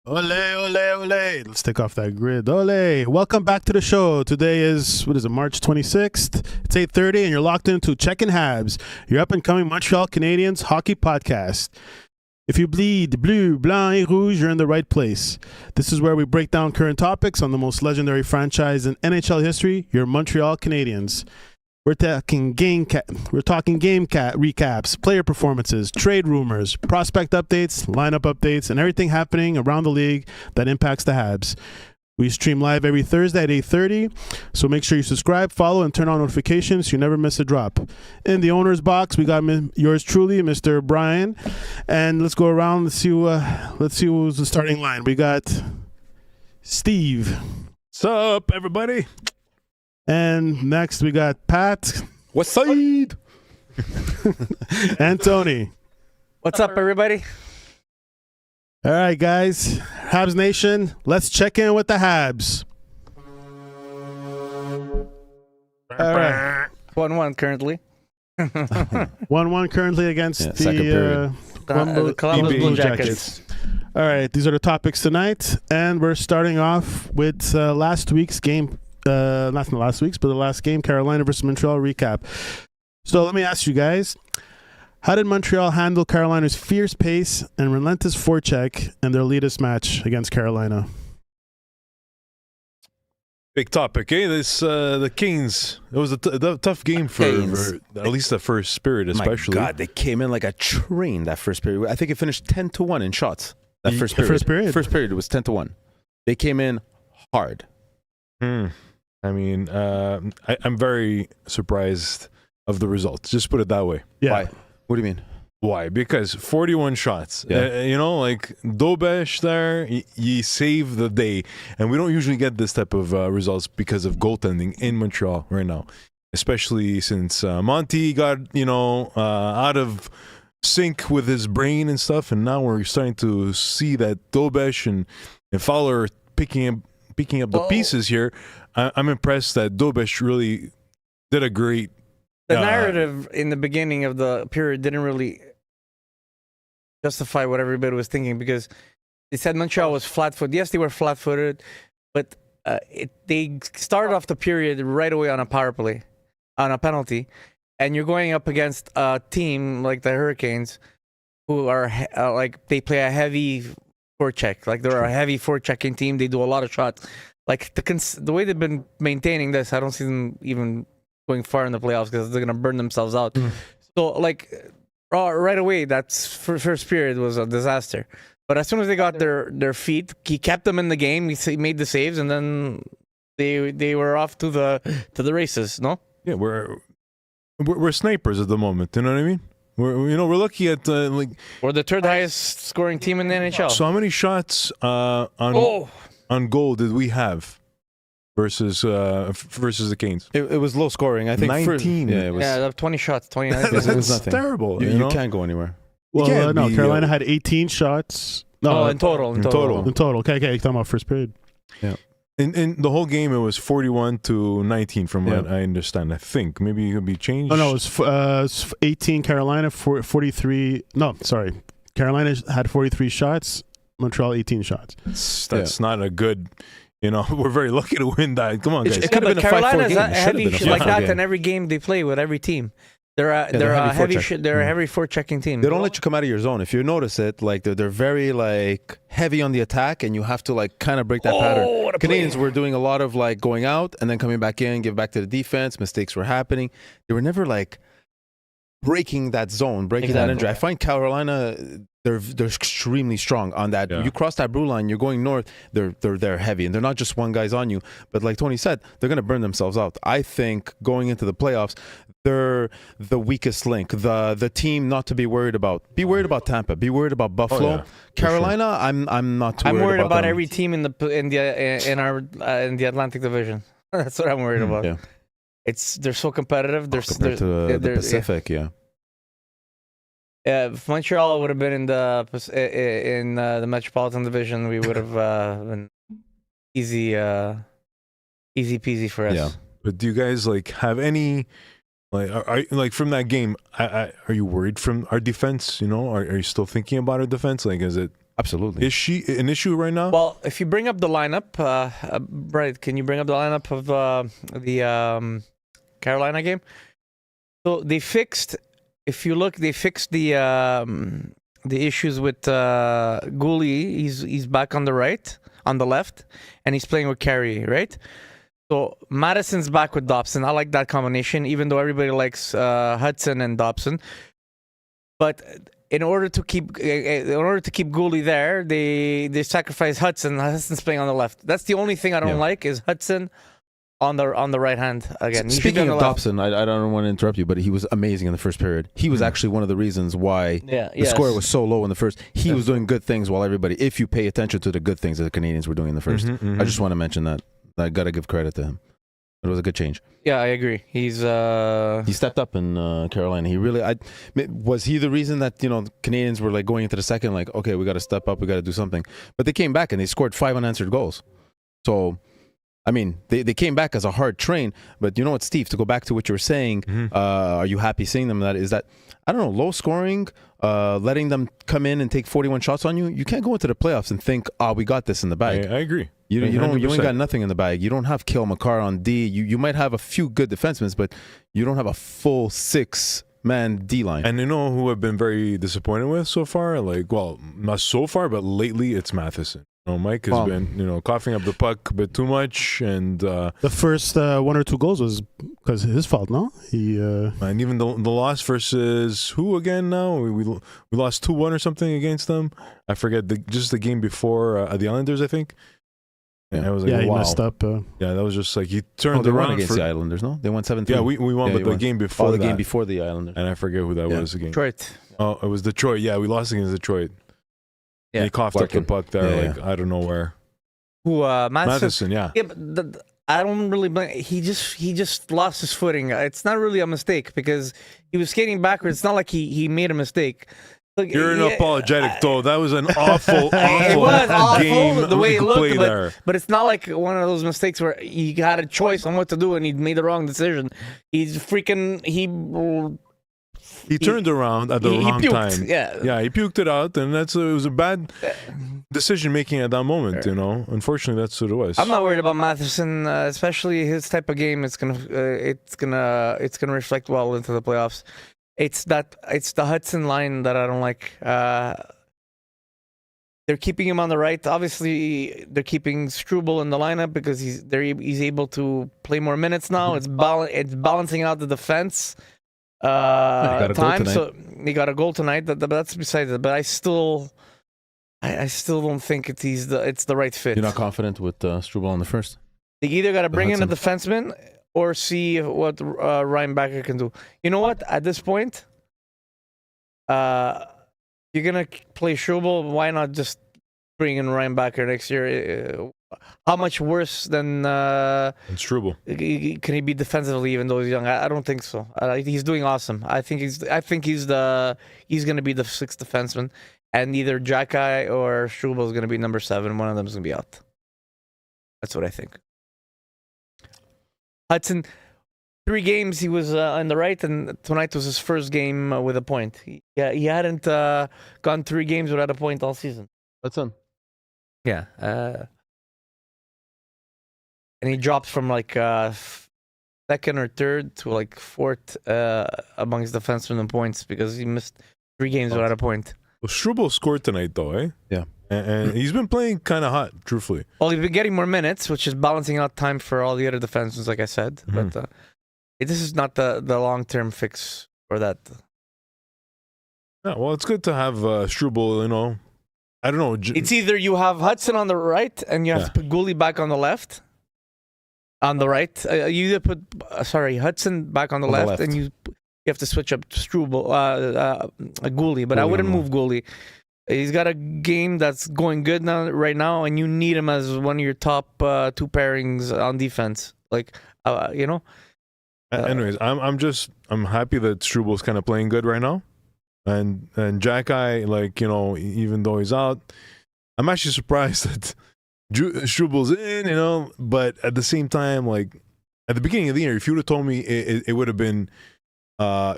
Ole, ole, ole. Let's take off that grid. Ole. Welcome back to the show. Today is, March 26th. It's 8:30 and you're locked into Checkin Habs, your up-and-coming Montreal Canadiens hockey podcast. If you bleed bleu, blanc, et rouge, you're in the right place. This is where we break down current topics on the most legendary franchise in NHL history, your Montreal Canadiens. We're talking game recaps, player performances, trade rumors, prospect updates, lineup updates, and everything happening around the league that impacts the Habs. We stream live every Thursday at 8:30, so make sure you subscribe, follow, and turn on notifications so you never miss a drop. In the owner's box, we got yours truly, Mr. Brian, and let's go around. Let's see who's the starting line. We got Steve. What's up, everybody? And next we got Pat. What's up? And Tony. What's up, everybody? All right, guys. Habs Nation, let's check in with the Habs. All right. 1-1 currently. 1-1 currently against the Columbus Blue Jackets. All right, these are the topics tonight, and we're starting off with last week's game. Not last week's, but the last game, Carolina versus Montreal recap. So let me ask you guys, how did Montreal handle Carolina's fierce pace and relentless forecheck in their latest match against Carolina? Big topic, eh? The Kings. It was a tough game for at least the first period, especially. My God, they came in like a train that first period. I think it finished 10-1 in shots. That first period. First period was 10-1. They came in hard. I mean, I'm very surprised of the results. Just put it that way. Yeah. Why? What do you mean? Why? Because 41 shots. Yeah. Like Dobesh there, he saved the day. And we don't usually get this type of results because of goaltending in Montreal right now. Especially since Monty got, out of sync with his brain and stuff. And now we're starting to see that Dobesh and Fowler are picking up the pieces here. I'm impressed that Dobesh really did a great... The narrative in the beginning of the period didn't really justify what everybody was thinking, because they said Montreal was flat-footed. Yes, they were flat-footed, but they started off the period right away on a power play, on a penalty, and you're going up against a team like the Hurricanes, who are they play a heavy forecheck. Like, they're a heavy forechecking team. They do a lot of shots. Like, the way they've been maintaining this, I don't see them even going far in the playoffs because they're going to burn themselves out. So, right away, that first period was a disaster. But as soon as they got their feet, he kept them in the game. He made the saves, and then they were off to the races. No? Yeah, we're snipers at the moment. You know what I mean? We're looking at we're the third highest scoring team in the NHL. So how many shots on goal did we have versus the Canes? It was low scoring. I think 19. It was 20 shots, 29. it was nothing. Terrible. You can't go anywhere. Well, no, Carolina had 18 shots. No, in total. In total. Okay, you're talking about first period. Yeah. In the whole game, it was 41-19 from what I understand. I think maybe it could be changed. Oh, no, it was 18 Carolina, 43. No, sorry. Carolina had 43 shots, Montreal 18 shots. That's not a good... we're very lucky to win that. Come on, guys. It could have been a 5-4 Carolina's game. heavy like that game. In every game they play with every team. They're a heavy forechecking team. They don't let you come out of your zone. If you notice it, like they're very heavy on the attack, and you have to kind of break that pattern. Canadians were doing a lot of going out and then coming back in, give back to the defense. Mistakes were happening. They were never breaking that zone, breaking that injury. I find Carolina, they're extremely strong on that. Yeah. You cross that blue line, you're going north. They're heavy, and they're not just one guy's on you. But like Tony said, they're going to burn themselves out. I think going into the playoffs, they're the weakest link, the team not to be worried about. Be worried about Tampa. Be worried about Buffalo. Oh, yeah, Carolina, sure. I'm not too worried about. I'm worried about them. every team in the Atlantic Division. That's what I'm worried about. Yeah. They're so competitive. Compared to the Pacific, yeah. If Montreal would have been in the Metropolitan Division, we would have been easy peasy for us. Yeah. But do you guys have any from that game? Are you worried from our defense? Are you still thinking about our defense? Is it Absolutely. Is she an issue right now? Well, if you bring up the lineup, Brad, can you bring up the lineup of the Carolina game? So they fixed. If you look, they fixed the issues with Gouli. He's back on the left, and he's playing with Carey, right? So Madison's back with Dobson. I like that combination, even though everybody likes Hudson and Dobson. But in order to keep Gouli there, they sacrifice Hudson. Hudson's playing on the left. That's the only thing I don't like is Hudson on the right hand again. Speaking of Dobson, I don't want to interrupt you, but he was amazing in the first period. He was actually one of the reasons why the score was so low in the first. He was doing good things while everybody, if you pay attention to the good things that the Canadians were doing in the first. I just want to mention that. I got to give credit to him. It was a good change. Yeah, I agree. He stepped up in Carolina. He really. Was he the reason that Canadians were like going into the second, like, okay, we got to step up, we got to do something. But they came back and they scored 5 unanswered goals. So, I mean, they came back as a hard train. But you know what, Steve? To go back to what you were saying, are you happy seeing them? That I don't know, low scoring, letting them come in and take 41 shots on you. You can't go into the playoffs and think, we got this in the bag. I agree. You ain't got nothing in the bag. You don't have Cale Makar on D. You might have a few good defensemen, but you don't have a full 6-man D line. And you know who I've been very disappointed with so far? Like, well, not so far, but lately it's Matheson. Mike has been, coughing up the puck a bit too much, and the first 1 or 2 goals was because his fault. No, and even the loss versus who again? Now we lost 2-1 or something against them. I forget just the game before the Islanders, I think. And I was like, he wow. messed up. Yeah, that was just like he turned they around won against the Islanders. No, they won 7-3. Yeah, we won, but the game before game before the Islanders, and I forget who that was again. Detroit. Oh, it was Detroit. Yeah, we lost against Detroit. Yeah, he coughed up the puck there, I don't know where. Who Matheson, yeah. Yeah, but I don't really blame. He just lost his footing. It's not really a mistake because he was skating backwards. It's not like he made a mistake. Look, You're unapologetic, though. That was an awful it was awful game the way it looked, there. but it's not like one of those mistakes where he had a choice on what to do and he made the wrong decision. He turned around at the wrong time. Yeah, he puked it out, and it was a bad decision making at that moment. Unfortunately, that's what it was. I'm not worried about Matheson, especially his type of game. It's gonna reflect well into the playoffs. It's the Hudson line that I don't like. They're keeping him on the right. Obviously, they're keeping Struble in the lineup because he's able to play more minutes now. It's balancing out the defense. Time. So he got a goal tonight. That's besides it. But I still don't think it's the right fit. You're not confident with Struble on the first? They either got to bring in a defenseman or see what Ryan Backer can do. You know what? At this point, you're gonna play Struble. Why not just bring in Ryan Backer next year? How much worse than Struble? Can he be defensively even though he's young? I don't think so. He's doing awesome. I think he's going to be the 6th defenseman, and either Jacky or Struble is going to be number 7. One of them is going to be out. That's what I think. Hudson, 3 games he was on the right, and tonight was his first game with a point. He hadn't gone 3 games without a point all season. Hudson. Yeah. And he dropped from like 2nd or 3rd to like 4th amongst defensemen in points because he missed 3 games without a point. Well, Struble scored tonight, though, eh? Yeah. And he's been playing kind of hot, truthfully. Well, he's been getting more minutes, which is balancing out time for all the other defensemen, like I said. Mm-hmm. But this is not the long-term fix for that. Yeah, well, it's good to have Struble, I don't know. It's either you have Hudson on the right and you have to put Gouli back on the left. On the right, you either put Hudson back on the left, and you have to switch up to Struble, Gouli. But I wouldn't move Gouli. He's got a game that's going good right now, and you need him as one of your top 2 pairings on defense. Anyways, I'm happy that Struble's kind of playing good right now, and Jacky, even though he's out, I'm actually surprised that Struble's in, but at the same time, at the beginning of the year, if you would have told me it would have been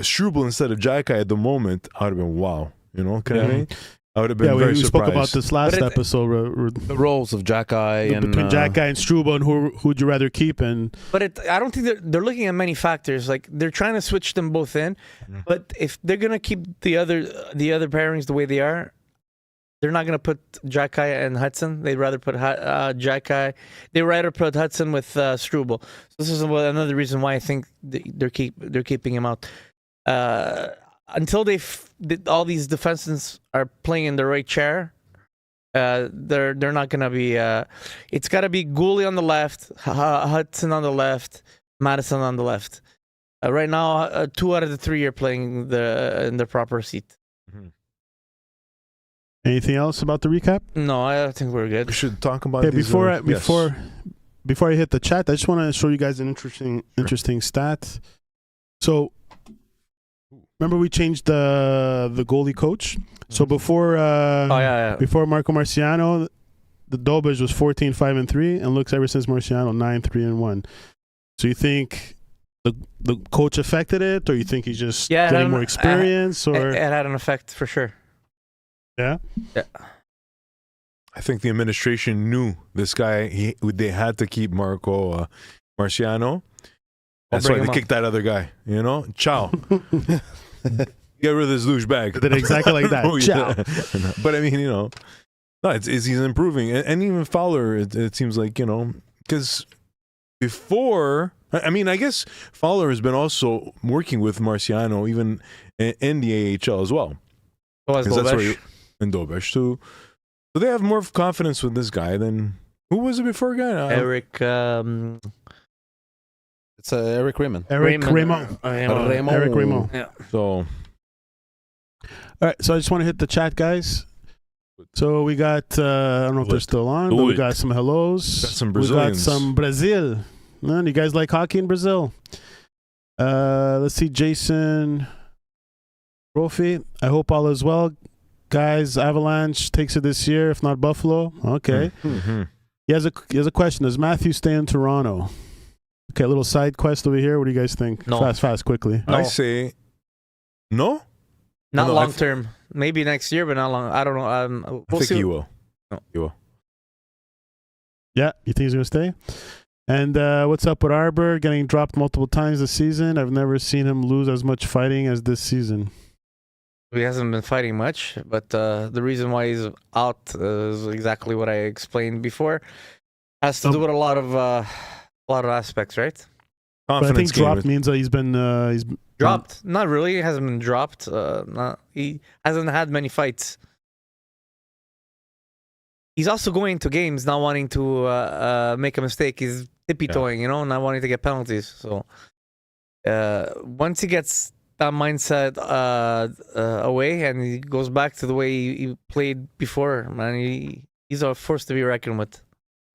Struble instead of Jacky at the moment, I would have been wow. I mean? I would have been Yeah, very we surprised. spoke about this last But episode. The roles of Jacky and Between Jack Guy and Struble, and who'd you rather keep? And But I don't think they're looking at many factors. Like they're trying to switch them both in, but if they're gonna keep the other pairings the way they are, they're not gonna put Jacky and Hudson. They'd rather put Jacky. They'd rather put Hudson with Struble. So this is another reason why I think they're keeping him out. Until all these defensemen are playing in the right chair, they're not gonna be. It's got to be Gooley on the left, Hudson on the left, Madison on the left. Right now, 2 out of the 3 are playing in the proper seat. anything else about the recap? No, I think we're good. We should talk about Okay, these, before I hit the chat, I just want to show you guys an interesting stat. So, remember we changed the goalie coach. So before before Marco Marciano, the Dobaj was 14-5-3, and looks ever since Marciano 9-3-1. So you think the coach affected it, or you think he's just getting more experience, or it had an effect for sure. Yeah. I think the administration knew this guy. They had to keep Marco Marciano. That's why they kicked that other guy. You know, ciao. Get rid of this douchebag. Did it exactly like that. Oh, yeah. Ciao. But I mean, you know, no, he's improving, and even Fowler. It seems like, you know, because before, I mean, I guess Fowler has been also working with Marciano even in the AHL as well. That's where in Dobesh too. So they have more confidence with this guy than who was it before again? Eric. It's Eric Raymond. Eric Raymond. Eric Raymond. Yeah. So, all right, so I just want to hit the chat, guys. So we got, I don't know if they're still on, but we got some hellos. Got some We got Brazilians. some Brazil. Man, you guys like hockey in Brazil? Let's see, Jason Brophy. I hope all is well. Guys, Avalanche takes it this year, if not Buffalo. Okay. Mm-hmm. He has a question. Does Matthew stay in Toronto? Okay, a little side quest over here. What do you guys think? No. Fast, quickly. No. I say no. Not No, long term. Maybe next year, but not long. I don't know. I think he will. No. He will. Yeah, you think he's going to stay? And what's up with Arbor? Getting dropped multiple times this season. I've never seen him lose as much fighting as this season. He hasn't been fighting much, but the reason why he's out is exactly what I explained before. Has to do with a lot of aspects, right? But I think dropped means that he's Dropped? Not really. He hasn't been dropped. He hasn't had many fights. He's also going to games not wanting to make a mistake. He's tippy-toeing, not wanting to get penalties. So once he gets that mindset away and he goes back to the way he played before, man, he's a force to be reckoned with.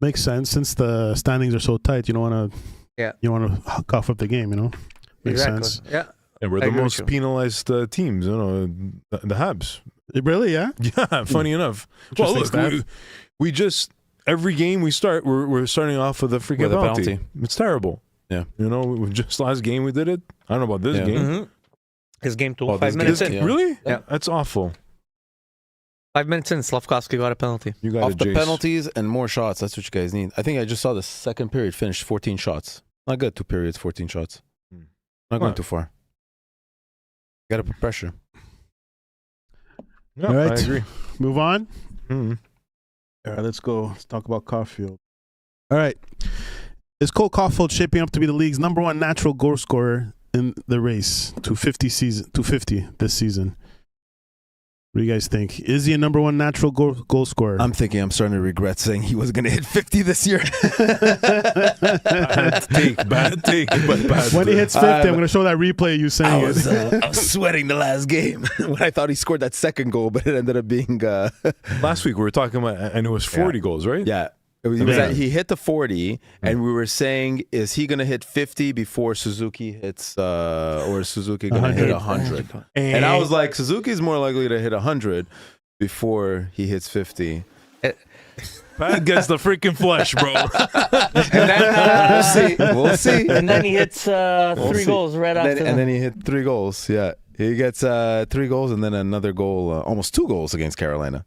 Makes sense since the standings are so tight. You don't want to cough up the game. Makes sense. Yeah. And we're the most penalized teams. The Habs. Really? Yeah. Yeah. Funny enough. Well, look, we just every game we start, we're starting off with a freaking penalty. It's terrible. Yeah. Just last game we did it. I don't know about this game. Mm-hmm. His game took 5 minutes in. Yeah. Really? Yeah. That's awful. 5 minutes in, Slavkovsky got a penalty. You got Off the penalties and more shots. That's what you guys need. I think I just saw the second period finished 14 shots. Not good. 2 periods, 14 shots. Not going too far. Got to put pressure. Yeah, All right. I agree. Move on. Mm-hmm. All right, let's go. Let's talk about Caulfield. All right. Is Cole Caulfield shaping up to be the league's #1 natural goal scorer in the race to 50 this season? What do you guys think? Is he a #1 natural goal scorer? I'm thinking I'm starting to regret saying he was going to hit 50 this year. Bad take, but bad. When he hits 50, I'm going to show that replay of you saying I was sweating the last game when I thought he scored that second goal, but it ended up being... Last week we were talking about, and it was 40 goals, right? Yeah. He hit the 40, and we were saying, is he going to hit 50 before Suzuki hits, or is Suzuki going to hit 100? And I was like, Suzuki's more likely to hit 100 before he hits 50. Pat gets the freaking flesh, bro. And then, We'll see. And then he hits 3 goals right after that. And then he hit 3 goals, yeah. He gets 3 goals and then another goal, almost 2 goals against Carolina.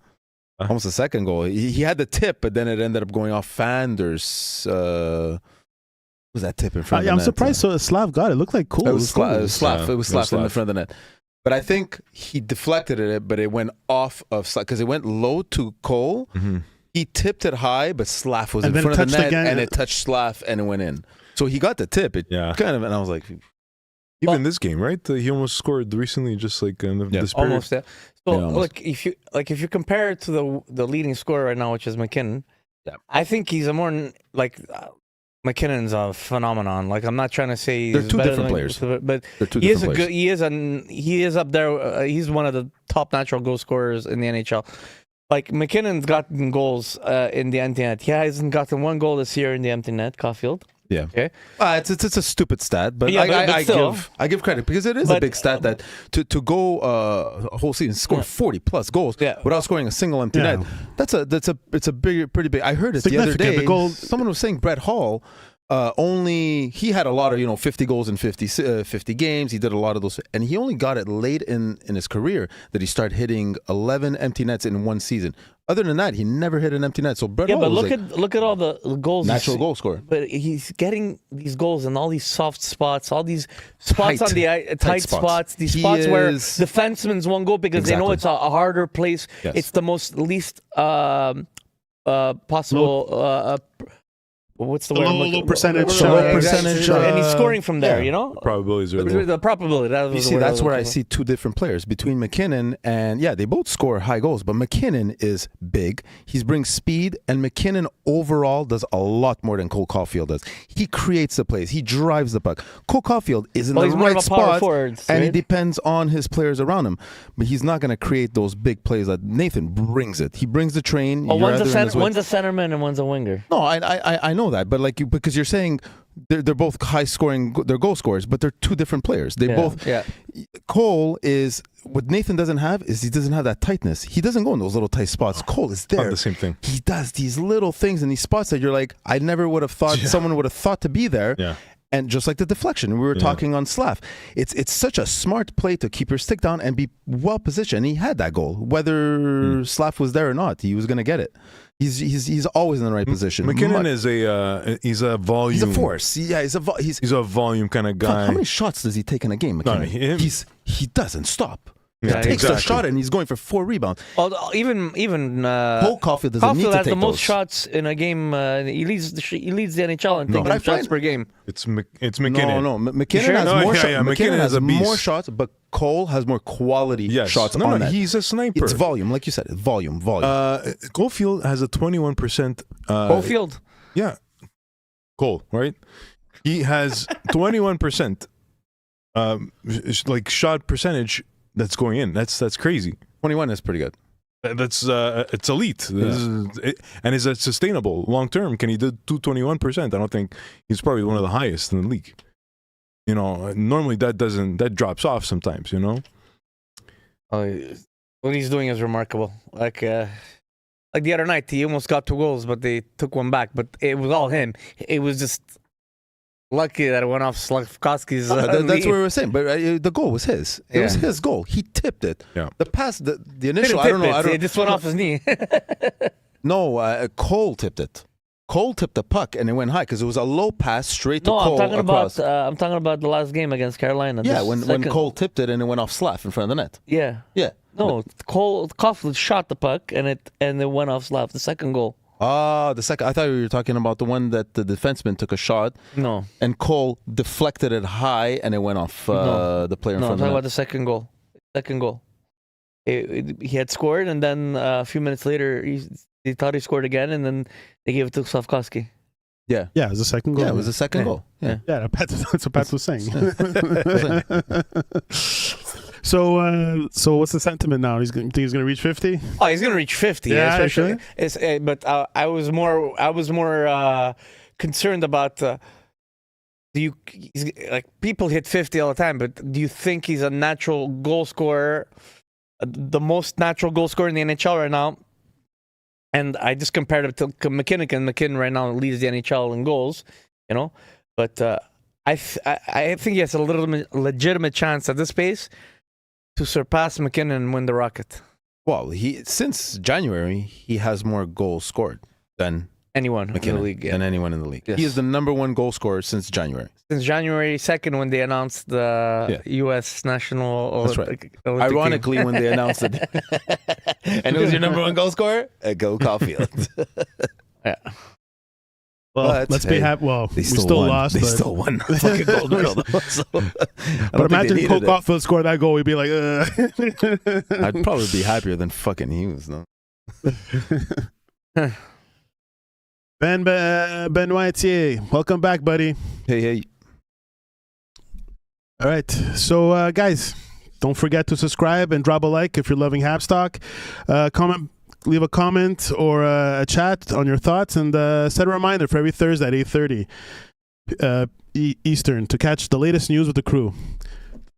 Almost a second goal. He had the tip, but then it ended up going off Fanders. What was that tip in front of the I'm net? surprised Slav got it. It looked like cool. It was cool. Slav. Yeah, It was Slav in the front of the net. But I think he deflected it, but it went off of Slav because it went low to Cole. Mm-hmm. He tipped it high, but Slav was And in then front of the touched net, again. and it touched Slav, and it went in. So he got the tip. It kind of, and I was like, Even this game, right? He almost scored recently, just like in the spirit. Almost, yeah. So, Yeah, almost. if you compare it to the leading scorer right now, which is McKinnon, I think he's a more McKinnon's a phenomenon. Like, I'm not trying to say They're he's two better different than- players. but they're two he is different a players. good. He is up there. He's one of the top natural goal scorers in the NHL. Like, McKinnon's gotten goals in the empty net. He hasn't gotten 1 goal this year in the empty net. Caulfield. Yeah. Okay. It's a stupid stat, but Yeah, but still. I give credit because it is a But- big stat that to go a whole season score 40 plus goals without scoring a single empty net. It's a pretty big. I heard it the other Significant. day. The goal- Someone was saying Brett Hall. He had a lot of 50 goals in 50 games. He did a lot of those, and he only got it late in his career that he started hitting 11 empty nets in one season. Other than that, he never hit an empty net. So Brett Hall But was look at all the goals. natural goal scorer. But he's getting these goals in all these soft spots, all these spots Tight. on the tight spots. spots, these He spots where is- defensemen won't go because they know Exactly. it's a harder place. Yes. It's the most least possible. What's the word? Low percentage, Low low percentage, percentage, and he's scoring from there. yeah. You know, Probabilities are low. the probability. That was You the see, word I that's was where I looking see two different players between McKinnon and they both score high goals, but McKinnon is big. He brings speed, and McKinnon overall does a lot more than Cole Caulfield does. He creates the plays. He drives the puck. Cole Caulfield is in Well, the he's more of right a power spot, forward, and he right? depends on his players around him. But he's not going to create those big plays that Nathan brings it. He brings the train. Well, You're one's either in his way- one's a centerman and one's a winger. No, I know that, but because you're saying they're both high scoring, they're goal scorers, but they're two different players. They both. Yeah. Cole is what Nathan doesn't have is he doesn't have that tightness. He doesn't go in those little tight spots. Cole is Not there. the same thing. He does these little things in these spots that you're like, I never would have thought someone would have thought to be there. Yeah. And just like the deflection, we were talking on Slav. It's such a smart play to keep your stick down and be well positioned. He had that goal, whether Slav was there or not. He was going to get it. He's always in the right position. McKinnon is he's a volume. He's a force. Yeah, he's a volume kind of guy. How many shots does he take in a game, McKinnon? him- He doesn't stop. Yeah, He takes exactly. a shot and he's going for 4 rebounds. Well, even Cole Caulfield doesn't need Caulfield to has take the most those. shots in a game. He leads the NHL in No, taking but I shots find- per game. It's McKinnon. No, McKinnon sure? has No, more yeah, shots. yeah, McKinnon McKinnon has is a beast. more shots, but Cole has more quality Yes. shots no, on no, that. he's a sniper. It's volume, like you said. Volume. Caulfield has a 21%. Caulfield. Yeah. Cole, right? He has 21% like shot percentage that's going in. That's crazy. 21 is pretty good. That's it's elite. And is it sustainable long term? Can he do 21%? I don't think he's probably one of the highest in the league. Normally that drops off sometimes, What he's doing is remarkable. Like the other night, he almost got 2 goals, but they took one back. But it was all him. It was just lucky that it went off Slavkovsky's. That's what we were saying. But the goal was his. It was his goal. He tipped it. Yeah. The pass, the initial. I don't know. It just went off his knee. No, Cole tipped it. Cole tipped the puck and it went high because it was a low pass straight to No, Cole I'm talking across. about. I'm talking about the last game against Carolina. Yeah, This when second- Cole tipped it and it went off Slav in front of the net. Yeah. Yeah. No, Caulfield shot the puck and it went off Slav. The second goal. The second. I thought you were talking about the one that the defenseman took a shot No, and Cole deflected it high and it went off No. the player in no, I'm front talking of about the second goal. Second goal. He had scored, and then a few minutes later, he thought he scored again, and then they gave it to Slavkovsky. the net. Yeah, it was the second goal. Yeah, it was the second goal. Yeah. Yeah, that's what Pat was saying. So what's the sentiment now? Think he's going to reach 50? Oh, he's gonna reach 50. Yeah, especially. sure. It's, but I was more concerned about. People hit 50 all the time, but do you think he's a natural goal scorer, the most natural goal scorer in the NHL right now? And I just compared it to McKinnon, and McKinnon right now leads the NHL in goals, But I think he has a legitimate chance at this pace to surpass McKinnon and win the Rocket? Well, since January he has more goals scored than Anyone in the McKinnon, league? Yeah. than anyone in the league. Yes. He is the number one goal scorer since January. Since January 2nd, when they announced the U.S. national That's right. Olympic team. Ironically, when they announced it, and who's your number one goal scorer? Go Caulfield. Yeah. Well, But, let's be hey, happy. Well, They we still still won. lost. They but, still won the fucking gold medal. Though, so I don't but think imagine they Cole needed it. Caulfield scored that goal. We'd be like, I'd probably be happier than fucking Hughes, no? Ben Whitier, welcome back, buddy. Hey. All right. So, guys, don't forget to subscribe and drop a like if you're loving Habs Talk. Leave a comment or a chat on your thoughts, and set a reminder for every Thursday at 8:30 Eastern to catch the latest news with the crew.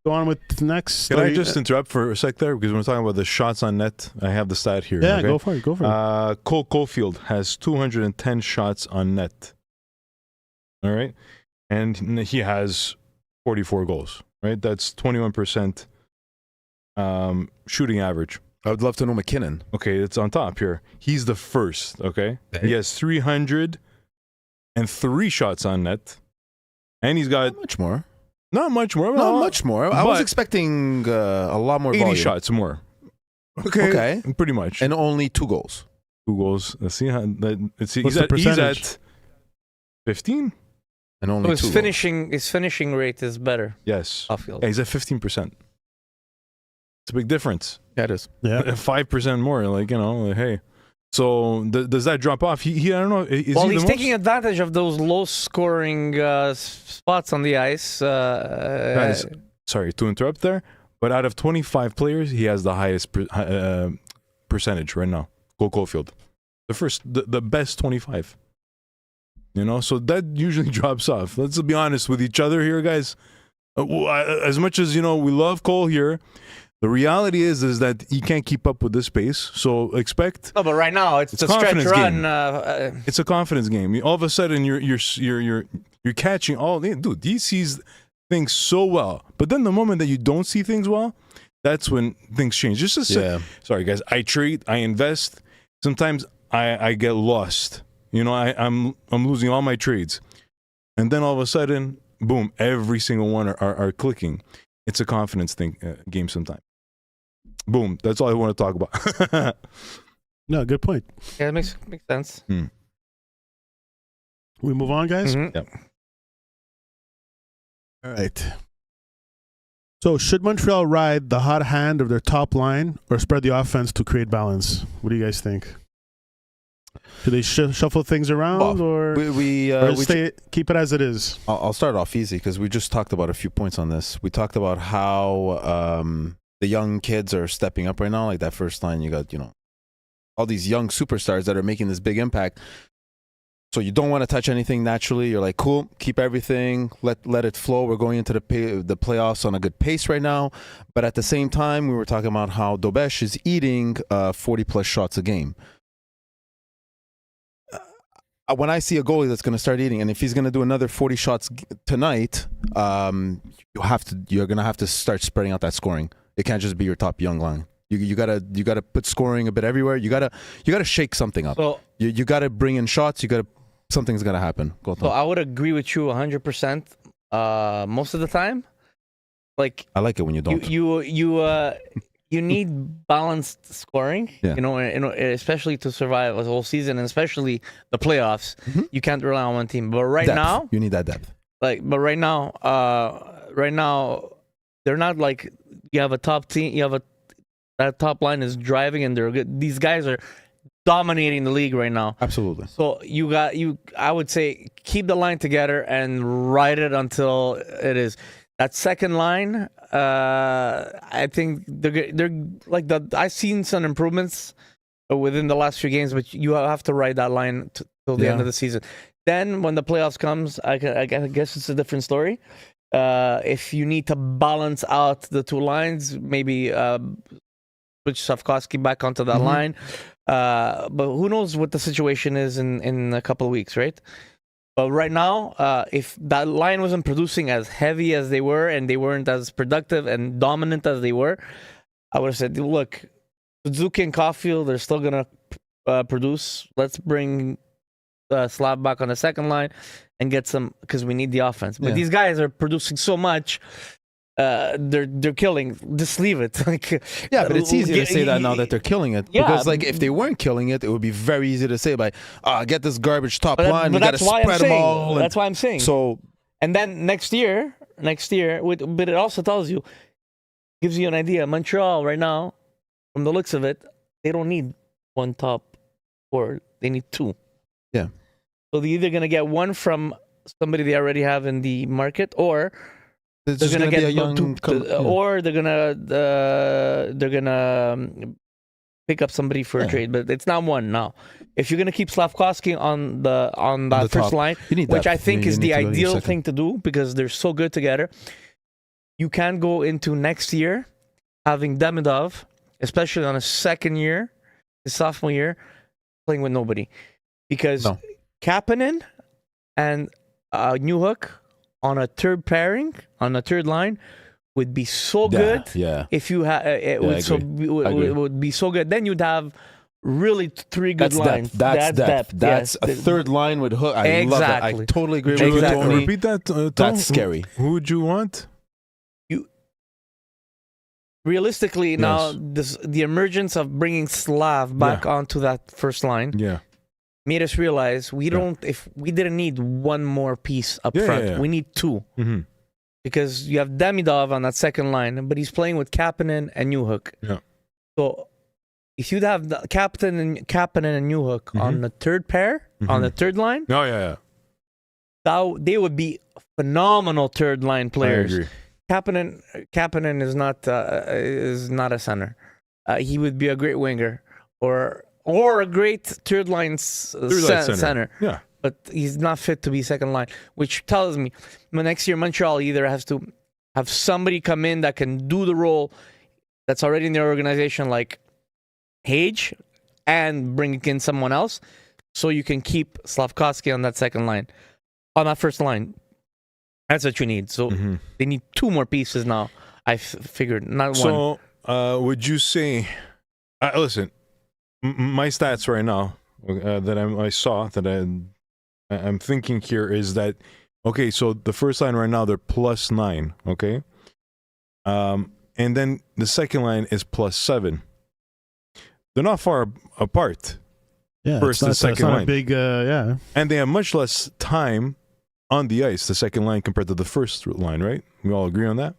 Go on with the next. Can I just interrupt for a sec there? Because we're talking about the shots on net. I have the stat here. Yeah, okay? go for it. Go for it. Cole Caulfield has 210 shots on net. All right. And he has 44 goals, right? That's 21% shooting average. I would love to know McKinnon. Okay, it's on top here. He's the first, okay? He has 303 shots on net. And he's got Not much more. not much more. Not much more. I was but expecting a lot more 80 volume. shots more. Okay. Pretty much. And only 2 goals. 2 goals. Let's see how let's see. What's He's the at percentage? 15? And only So 2 his finishing rate is better. Yes. Caulfield. Yeah, he's at 15%. It's a big difference. Yeah, it is. Yeah. 5% more. Like, hey. So does that drop off? He I don't know. Is Well, he he's the taking most? advantage of those low-scoring spots on the ice. Guys, sorry to interrupt there, but out of 25 players, he has the highest percentage right now. Caulfield, the best 25. So that usually drops off. Let's be honest with each other here, guys. As much as we love Cole here, the reality is that he can't keep up with this pace. So expect. No, but right now it's a stretch confidence run. game. It's a confidence game. All of a sudden, you're catching all. Dude, he sees things so well, but then the moment that you don't see things well, that's when things change. Just to say, sorry guys, I trade, I invest. Sometimes I get lost. I'm losing all my trades, and then all of a sudden, boom! Every single one are clicking. It's a confidence game sometimes. Boom! That's all I want to talk about. No, good point. Yeah, it makes sense. We move on, guys. Mhm. Yep. All right. So, should Montreal ride the hot hand of their top line or spread the offense to create balance? What do you guys think? Do they shuffle things around, or keep it as it is? I'll start off easy because we just talked about a few points on this. We talked about how the young kids are stepping up right now. Like that first line, you got all these young superstars that are making this big impact. So you don't want to touch anything naturally. You're like, cool, keep everything, let it flow. We're going into the playoffs on a good pace right now. But at the same time, we were talking about how Dobesh is eating 40-plus shots a game. When I see a goalie that's going to start eating, and if he's going to do another 40 shots tonight, you're going to have to start spreading out that scoring. It can't just be your top young line. You gotta put scoring a bit everywhere. You gotta shake something up. So You gotta bring in shots. Something's gonna happen. So I would agree with you 100%. Most of the time, like I like it when you don't. You need balanced scoring. Yeah. Especially to survive a whole season, and especially the playoffs. Mhm. You can't rely on one team. But right Depth. now, You need that depth. right now, they're not like you have a top team. That top line is driving, and they're good. These guys are dominating the league right now. Absolutely. So I would say keep the line together and ride it until it is. That second line, I think they're like I've seen some improvements within the last few games, but you have to ride that line till the end of the season. Then when the playoffs comes, I guess it's a different story. If you need to balance out the two lines, maybe switch Safkowski back onto that line. But who knows what the situation is in a couple of weeks, right? But right now, if that line wasn't producing as heavy as they were, and they weren't as productive and dominant as they were, I would have said, look, Suzuki and Caulfield, they're still going to produce. Let's bring Slav back on the second line and get some, because we need the offense. But these guys are producing so much. They're killing. Just leave it. Like, yeah, but it's easy to say that now that they're killing it. Yeah, because like if they weren't killing it, it would be very easy to say like, get this garbage top line. But We got to that's why I'm spread them saying. all. That's why I'm saying. So and then next year, but it also tells you, gives you an idea. Montreal right now, from the looks of it, they don't need one top forward. They need two. Yeah. So they're either gonna get one from somebody they already have in the market, or it's they're just gonna be a get young, or they're gonna pick up somebody for a trade. But it's not one now. If you're gonna keep Slavkovsky on that first top line, You need which depth. I think You is need the to go to your ideal second. thing to do because they're so good together. You can go into next year having Demidov, especially on his second year, his sophomore year, playing with nobody, because No. Kapanen and Newhook on a third pairing, on a third line, would be so good. Yeah. If you had, it would agree. would be so good. Then you'd have really three good That's lines. depth. That's depth. That's yes. a third line with hook. I love that. I Exactly. totally agree with Exactly. you, Tony. Repeat that. Tom. That's scary. Who would you want? Realistically, now the emergence of bringing Slav back onto that first line Yeah. made us realize we didn't need one more piece up Yeah, front. yeah, yeah. We need two. Mm-hmm. Because you have Demidov on that second line, but he's playing with Kapanen and Newhook. Yeah. So if you'd have the Kapanen and Newhook on the third pair, on the third line, Oh yeah. they would be phenomenal third line players. I agree. Kapanen is not a center. He would be a great winger or a great third line center. Yeah. But he's not fit to be second line, which tells me next year Montreal either has to have somebody come in that can do the role that's already in their organization, like Hage, and bring in someone else, so you can keep Slavkovsky on that second line, on that first line. That's what you need. So they need two more pieces now. I figured, not one. So, would you say? Listen, my stats right now that I saw that I'm thinking here is that okay. So the first line right now they're +9. Okay, and then the second line is +7. They're not far apart. Yeah, First and second it's not line. a big, yeah. And they have much less time on the ice, the second line compared to the first line, right? We all agree on that?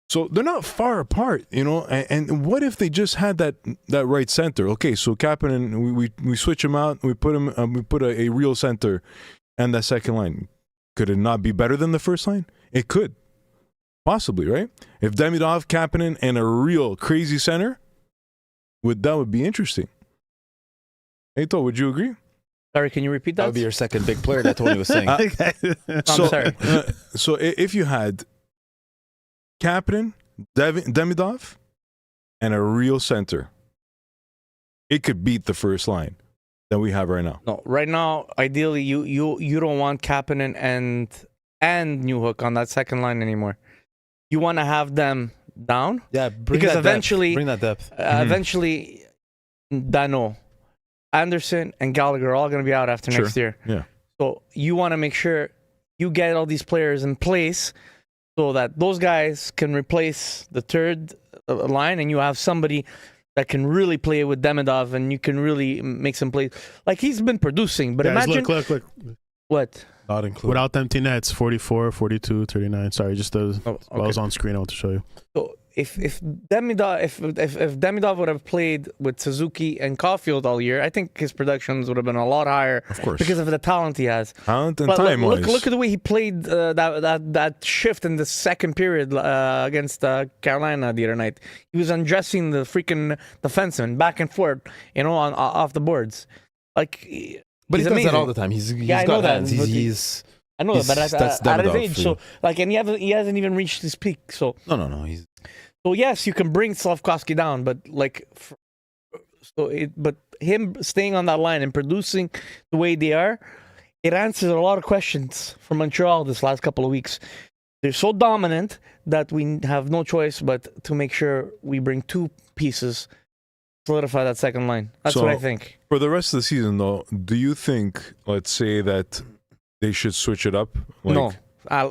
So they're not far apart, you know. And what if they just had that right center? Okay, so Kapanen, we switch him out, we put a real center and that second line. Could it not be better than the first line? It could. Possibly, right? If Demidov, Kapanen, and a real crazy center, that would be interesting. Eito, would you agree? Sorry, can you repeat that? That would be your second big player that Tony was saying. I'm sorry. So if you had Kapanen, Demidov, and a real center, it could beat the first line that we have right now. No, right now, ideally, you don't want Kapanen and Newhook on that second line anymore. You want to have them down. Yeah, Because eventually, bring that depth. Eventually, Dano, Anderson, and Gallagher are all going to be out after next year. Yeah. So you want to make sure you get all these players in place so that those guys can replace the third line, and you have somebody that can really play with Demidov, and you can really make some plays. Like, he's been producing, but Guys, imagine look. what? Not included. Without empty nets, 44, 42, 39. Sorry, just those. Oh, While I was okay. on screen, I want to show you. So if Demidov would have played with Suzuki and Caulfield all year, I think his productions would have been a lot higher, Of course. because of the talent he has. Talent and But time-wise. look at the way he played that shift in the second period against Carolina the other night. He was undressing the freaking defenseman back and forth, off the boards. Like, But he's he does amazing. that all the time. He's I got know that, hands. but I know that, but that's at his Demidov age, for so you. like, and he hasn't even reached his peak. So He's yes, you can bring Slavkovsky down, but but him staying on that line and producing the way they are, it answers a lot of questions for Montreal this last couple of weeks. They're so dominant that we have no choice but to make sure we bring two pieces, solidify that second line. That's what I think. For the rest of the season, though, do you think, let's say, that they should switch it up? Like, No.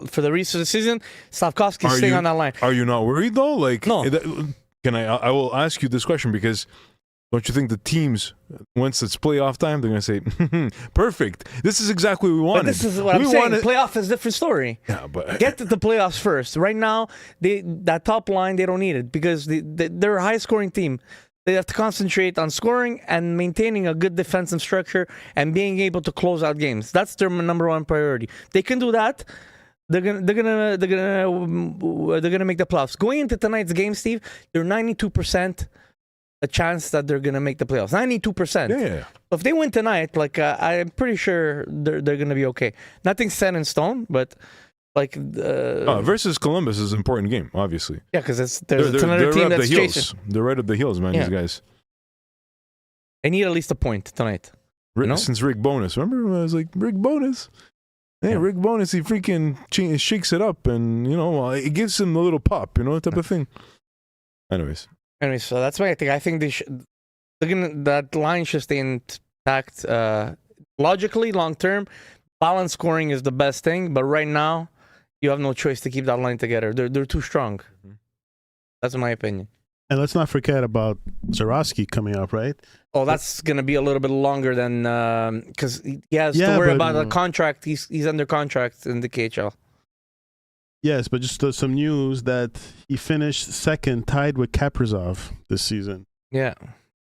For the rest of the season, Slavkovsky's staying on that line. Are you not worried, though? Like, No. I will ask you this question because don't you think the teams, once it's playoff time, they're going to say, perfect. This is exactly what we wanted. But this is what I'm saying. Playoff is a different story. Yeah, but Get to the playoffs first. Right now, that top line, they don't need it because they're a high-scoring team. They have to concentrate on scoring and maintaining a good defensive structure and being able to close out games. That's their number one priority. They can do that. They're gonna make the playoffs. Going into tonight's game, Steve, they're 92% a chance that they're gonna make the playoffs. 92%. yeah. If they win tonight, I'm pretty sure they're gonna be okay. Nothing's set in stone, but versus Columbus is an important game, obviously. yeah, because it's another team that's chasing. They're right up the heels, man. Yeah. These guys. They need at least a point tonight. Since Rick Bonus, remember I was like Rick Bonus. Hey, Yeah. Rick Bonus, he freaking shakes it up, and it gives him a little pop, type of thing. Anyways, So that's why I think they should. That line should stay intact. Logically, long term, balance scoring is the best thing. But right now, you have no choice to keep that line together. They're too strong. That's my opinion. And let's not forget about Zarowski coming up, right? Oh, that's gonna be a little bit longer than because he has to worry about a contract. He's under contract in the KHL. Yes, but just some news that he finished second, tied with Kaprizov this season. Yeah.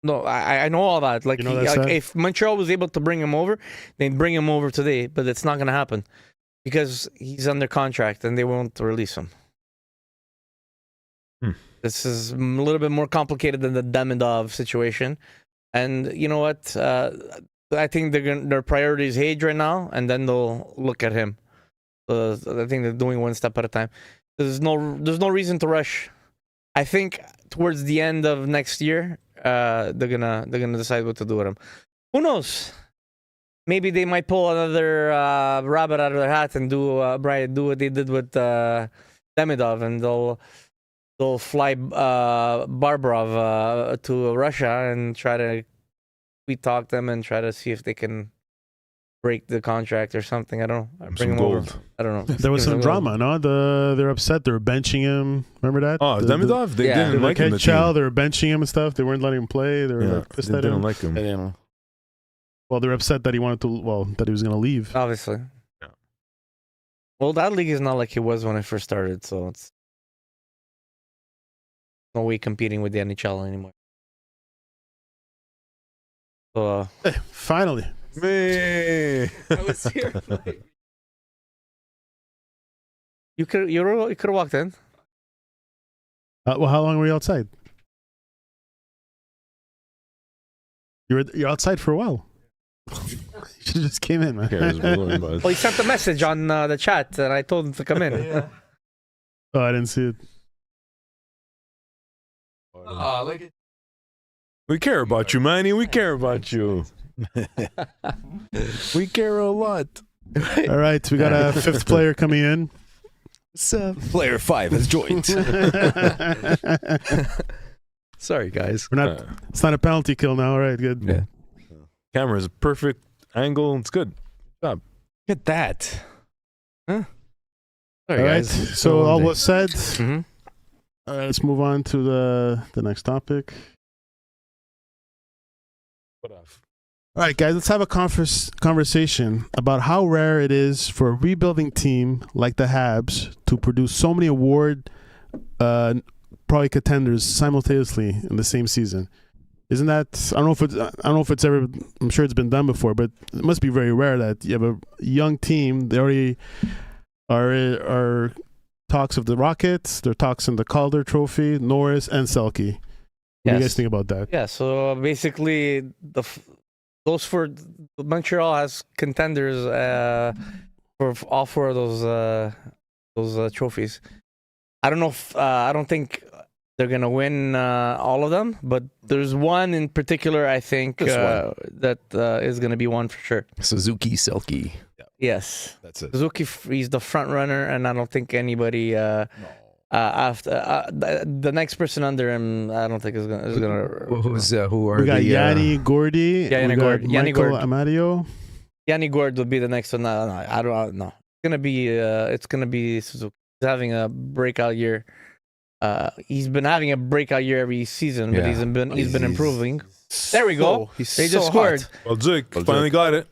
No, I know all that. Like, You know that if Montreal was able to bring him over, they'd bring him over today, but it's not going to happen because he's under contract and they won't release him. This is a little bit more complicated than the Demidov situation. And you know what? I think their priority is Hage right now, and then they'll look at him. I think they're doing one step at a time. There's no reason to rush. I think towards the end of next year, they're gonna decide what to do with him. Who knows? Maybe they might pull another rabbit out of their hat and do what they did with Demidov, and they'll fly Barbarov to Russia and try to talk them and try to see if they can break the contract or something. I don't know. Bring him over. I don't know. There was some drama, no? They're upset. They're benching him. Remember that? Oh, Demidov? They didn't like him. They were benching him and stuff. They weren't letting him play. They were pissed they at didn't him. like him. Well, they're upset that he that he was going to leave. Obviously. Yeah. Well, that league is not like it was when I first started, so it's no way competing with the NHL anymore. So, Hey, finally. Me. I was here. You could have walked in. Well, how long were you outside? You're outside for a while. You should have just came in, man. Well, he sent a message on the chat, and I told him to come in. Oh, I didn't see it. We care about you, Manny. We care about you. We care a lot. All right, we got a fifth player coming in. Player 5 has joined. Sorry, guys. We're not. It's not a penalty kill now. All right, good. Yeah. Camera's a perfect angle. It's good. Look at that. Huh? Sorry, All right. guys. So all was said. Mm-hmm. All right, let's move on to the next topic. All right, guys, let's have a conversation about how rare it is for a rebuilding team like the Habs to produce so many award probably contenders simultaneously in the same season. Isn't that? I don't know if it's ever. I'm sure it's been done before, but it must be very rare that you have a young team. They already are talks of the Rockets. There are talks in the Calder Trophy, Norris, and Selke. What do you guys think about that? Yeah. So basically, those four, Montreal has contenders for all four of those trophies. I don't know if I don't think they're gonna win all of them, but there's one in particular I think that is gonna be one for sure. Suzuki Selke. Yes. That's it. Suzuki, he's the front runner, and I don't think anybody after the next person under him, I don't think is gonna. Who are We got the, Yanni Gordy. Yanni we got Gord- Yanni Michael Gord. Amadio. Yanni Gord will be the next one. No, I don't know. It's gonna be Suzuki. He's having a breakout year. He's been having a breakout year every season, but Yeah. he's been improving. There we go. He's They so just scored. hot. Balzic Balzic. finally got it.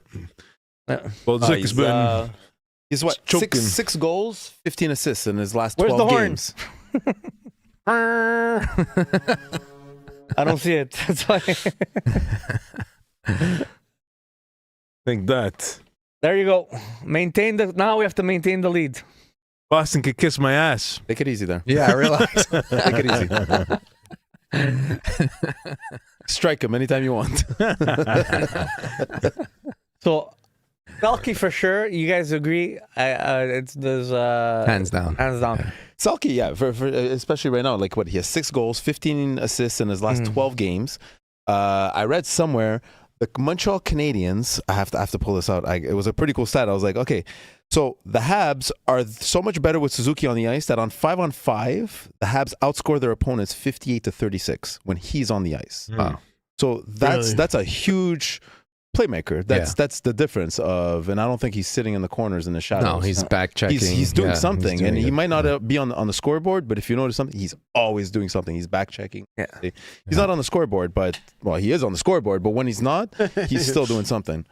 Yeah. Balzic has He's, been He's what? choking. Six goals, 15 assists in his last Where's 12 the games. I don't see it. That's why. think that There you go. Now we have to maintain the lead. Boston could kiss my ass. Take it easy there. Yeah, I realize. Take it easy. Strike him anytime you want. So, Selke for sure. You guys agree? There's Hands down. hands down. Selke, yeah, for especially right now, like what he has 6 goals, 15 assists in his last 12 games. I read somewhere the Montreal Canadiens. I have to pull this out. It was a pretty cool stat. I was like, okay, so the Habs are so much better with Suzuki on the ice that on 5-on-5, the Habs outscore their opponents 58-36 when he's on the ice. Wow. So that's Really? that's a huge playmaker. That's the difference of, and I don't think he's sitting in the corners in the shadows. No, he's back checking. He's doing Yeah, something, he's doing and he it. might not be on the scoreboard, but if you notice something, he's always doing something. He's back checking. Yeah. He's not on the scoreboard, but he is on the scoreboard. But when he's not, he's still doing something.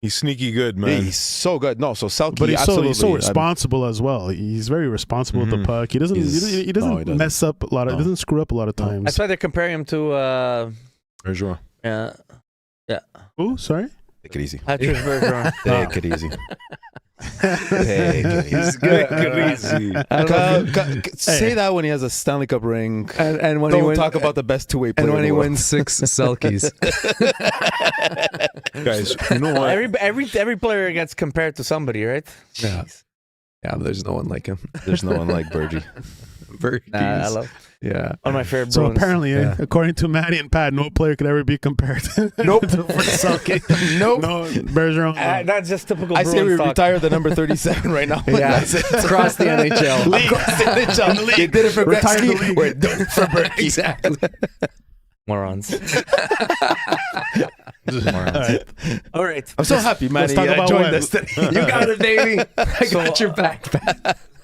He's sneaky good, man. He's so good. No, so Selke, But he's absolutely. so responsible as well. He's very responsible with the puck. He doesn't doesn't. mess up a lot. He doesn't screw up a lot of times. That's why they're comparing him to. Bergeron. Oh, sorry. Take it easy. Patrick Bergeron. Take it easy. Take it easy. Crazy. Say that when he has a Stanley Cup ring. And when Don't talk about the best two-way player. and when in he the world. wins 6 Selkies. Guys, you know what? Every player gets compared to somebody, right? Yeah. Yeah, but there's no one like him. There's no one like Bergie. I love Yeah. one of my favorite. So Bruins. apparently, Yeah. according to Maddie and Pat, no player could ever be compared. Nope. for Selke. Nope. No, Bergeron. That's just typical. I say we Bruins talk. retire the number 37 right now. Yeah. That's it. Across the NHL. Across the NHL. You did it for Retire the Gretzky. league. We're doing it for Berkey. Exactly. Morons. Alright. All right. I'm so happy, Manny. talk about joined what? us today. You got it, baby. I got your back.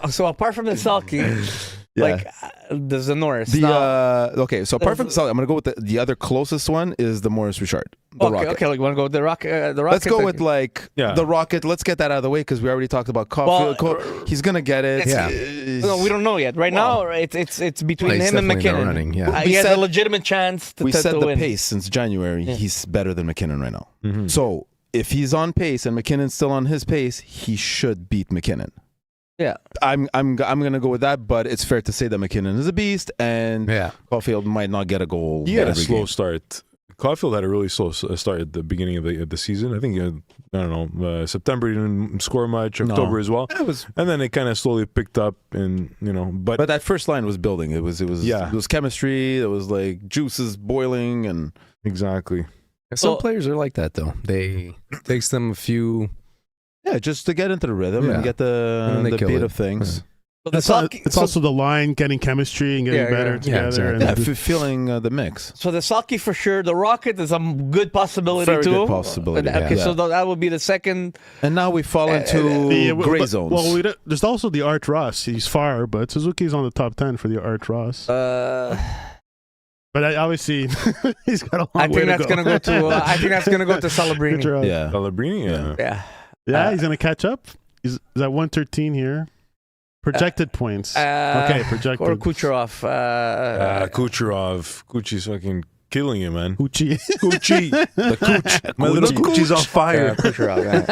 So apart from the Selke, like there's the Norris. Okay, so apart from Selke, I'm gonna go with the other closest one is the Maurice Richard, the Rocket. Okay, like want to go with the Rocket? The Rocket. Let's go with the Rocket. Let's get that out of the way because we already talked about Caulfield. He's gonna get it. No, we don't know yet. Right now, it's between Well, he's him and definitely in the McKinnon. running, yeah. He has a legitimate chance to We set to the win. pace since January. He's better than McKinnon right now. So if he's on pace and McKinnon's still on his pace, he should beat McKinnon. Yeah, I'm gonna go with that, but it's fair to say that McKinnon is a beast, and Caulfield might not get a goal. He had a every slow game. start. Caulfield had a really slow start at the beginning of the season. I think I don't know, September he didn't score much, October as well, and then it kind of slowly picked up, and but that first line was building. It was chemistry. It was like juices boiling, and exactly. Some players are like that though. It takes them a few. Yeah, just to get into the rhythm and get the beat of things. But It's also the line getting chemistry and getting better together. exactly. Feeling the mix. So the Selke for sure. The Rocket is a good possibility Very too. good possibility. Okay, Yeah. so that would be the second. And now we fall into gray zones. Well, there's also the Art Ross. He's far, but Suzuki's on the top 10 for the Art Ross. But obviously, he's got a long way to go. I think that's gonna go to Celebrini. Yeah. Pellegrini, Yeah, he's gonna catch up. He's at 113 here. Projected points. Okay, projected. Or Kucherov. Kucherov. Kuchi's fucking killing you, man. Uchi. Kuchi. The Kuch. My little Kuchi's on fire. Kucherov.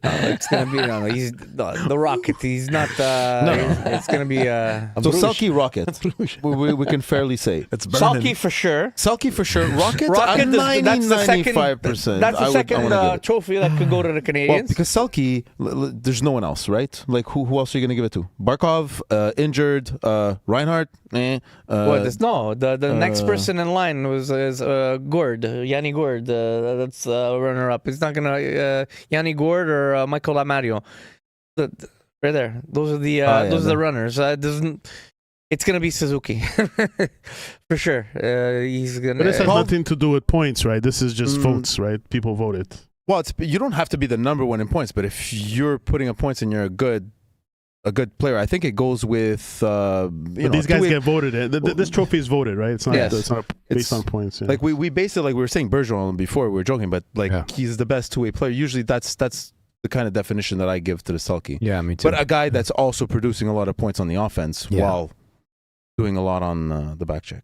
It's gonna be he's the Rocket. He's not. It's gonna be. So Selke Rocket, we can fairly say. It's burning. Salky for sure. Selke for sure. Rocket, Rocket I'm is, that's the second. 95%. That's the second trophy that could go to the Canadiens. Well, because Selke, there's no one else, right? Like who else are you going to give it to? Barkov, injured, Reinhardt. The next person in line is Gord, Yanni Gord. That's runner up. It's not gonna Yanni Gord or Michael Lamario. Right there. Those are the runners. It's gonna be Suzuki for sure. He's gonna. But this has nothing to do with points, right? This is just votes, right? People voted. Well, you don't have to be the number one in points, but if you're putting up points and you're a good player, I think it goes with. But these guys get voted. This trophy is voted, right? It's not. Yes. It's not based on points. Yeah. Like we based it like we were saying Bergeron before. We were joking, but he's the best two-way player. Usually, that's the kind of definition that I give to the Selke. Yeah, me too. But a guy that's also producing a lot of points on the offense while doing a lot on the back check.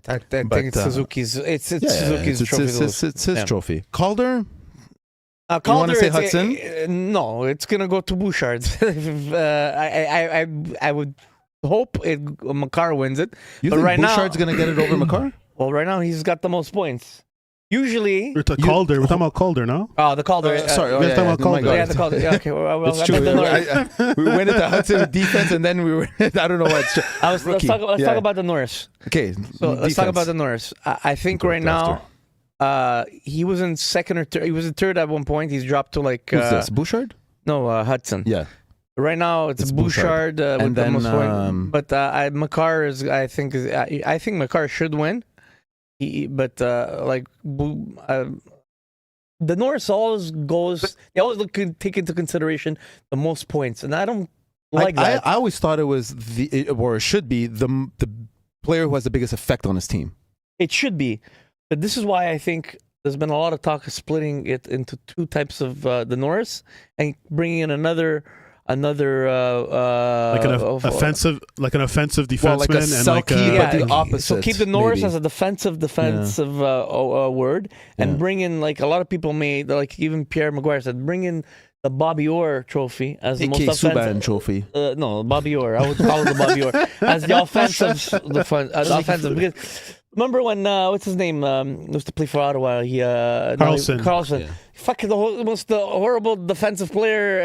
I think it's Suzuki's. It's Suzuki's trophy. It's his trophy. Calder. Calder, you want to say Hudson? No, it's gonna go to Bouchard. I would hope Makar wins it. You but think right Bouchard's now, gonna get it over Makar? Well, right now he's got the most points. Usually, We're talking about Calder, no? Oh, the Calder. Sorry, we're talking about Calder. Yeah, the Calder. Yeah, okay. Well, it's true. We went into Hudson defense, and then we were. I don't know what. Let's talk about the Norris. Okay, so let's talk about the Norris. I think right now, he was in second or third. He was in third at one point. He's dropped to like. Who's this? Bouchard? No, Hudson. Yeah. Right now it's Bouchard with the most points. But Makar is. I think Makar should win. The Norris always goes. They always take into consideration the most points, and I don't like that. I always thought it was it should be the player who has the biggest effect on his team. It should be, but this is why I think there's been a lot of talk of splitting it into two types of the Norris and bringing in another like an offensive defenseman, like a Selke, but the opposite. So keep the Norris maybe. as a defensive word, and bring in like a lot of people made, like even Pierre Maguire said, bring in the Bobby Orr trophy as the most offensive Subban trophy. No, Bobby Orr. I would call it the Bobby Orr as the offensive, because. Remember when what's his name used to play for Ottawa? Carlson. Yeah. Fucking the most horrible defensive player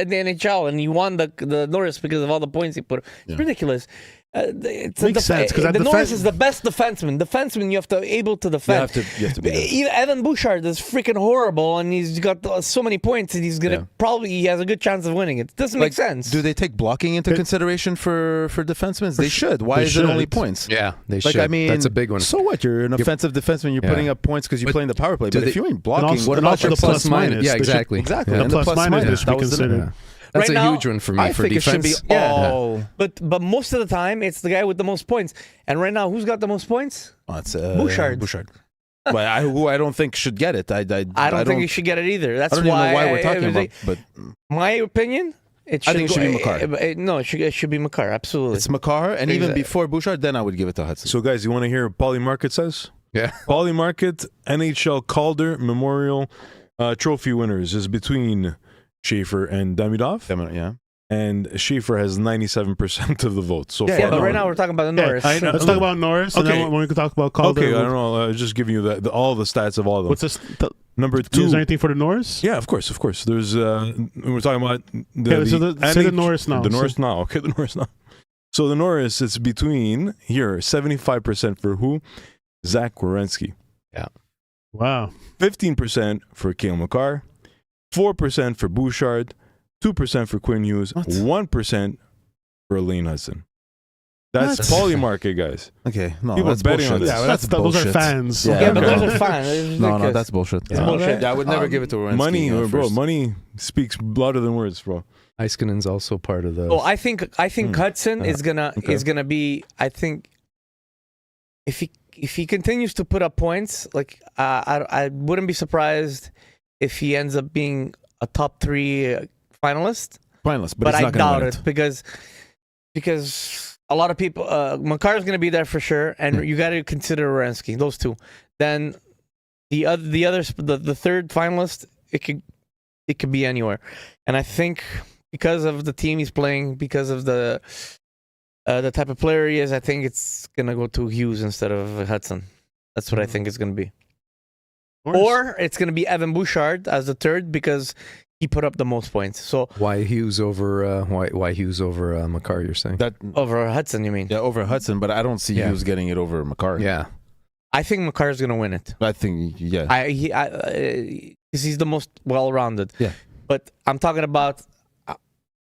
in the NHL, and he won the Norris because of all the points he put. It's ridiculous. Makes sense because the Norris is the best defenseman. Defenseman, you have to able to defend. You have to be there. Even Evan Bouchard is freaking horrible, and he's got so many points, and he's gonna he has a good chance of winning it. Doesn't make sense. Do they take blocking into consideration for defensemen? They should. Why is it only points? Yeah, they should. I mean, that's a big one. So what? You're an offensive defenseman. You're putting up points because you're playing the power play. But if you ain't blocking, what about the plus minus? Yeah, exactly. Exactly. The And plus minus should be considered. That's Right a now, huge one for me I for think defense. it should be all. But most of the time, it's the guy with the most points. And right now, who's got the most points? It's Bouchard. But who I don't think should get it. I don't think he should get it either. That's I don't even know why we're talking about. But my opinion, I think it should be Makar. No, it should be Makar. Absolutely. It's Makar, and even before Bouchard, then I would give it to Hudson. So, guys, you want to hear what Paulie Market says? Yeah. Paulie Market, NHL Calder Memorial Trophy winners is between Schaefer and Damidov. Yeah. And Schaefer has 97% of the votes so far. Yeah, but right now we're talking about the Norris. Let's talk about Norris, and then when we can talk about Calder. Okay, I don't know. I'll just give you all the stats of all of them. What's this? Number 2. Is there anything for the Norris? Yeah, of course. There's we're talking about say the Norris now. The Norris now. Okay, the Norris now. So the Norris is between here 75% for who? Zach Werenski. Yeah. Wow. 15% for Cale Makar, 4% for Bouchard, 2% for Quinn Hughes, 1% for Elaine Hudson. That's Paulie Market, guys. Okay, no, People that's betting bullshit. on this. Yeah, that's those are fans. Yeah, but those are fans. No, that's bullshit. It's bullshit. Yeah, I would never give it to Werenski. Money, bro. First. Money speaks louder than words, bro. Iskinen's also part of the. Oh, I think Hudson is gonna be. I think if he continues to put up points, like I wouldn't be surprised if he ends up being a top 3 finalist. But I he's not doubt win it because a lot of people. Makar's going to be there for sure, and you got to consider Werenski. Those two. Then the third finalist, it could it could be anywhere. And I think because of the team he's playing, because of the type of player he is, I think it's gonna go to Hughes instead of Hudson. That's what I think it's gonna be. Or it's gonna be Evan Bouchard as the third because he put up the most points. So Why Hughes over why Hughes over Makar? You're saying That over Hudson, you mean? yeah, over Hudson, but I don't see Yeah. Hughes getting it over Makar. yeah. I think Makar's gonna win it. I think Because he's the most well-rounded. Yeah. But I'm talking about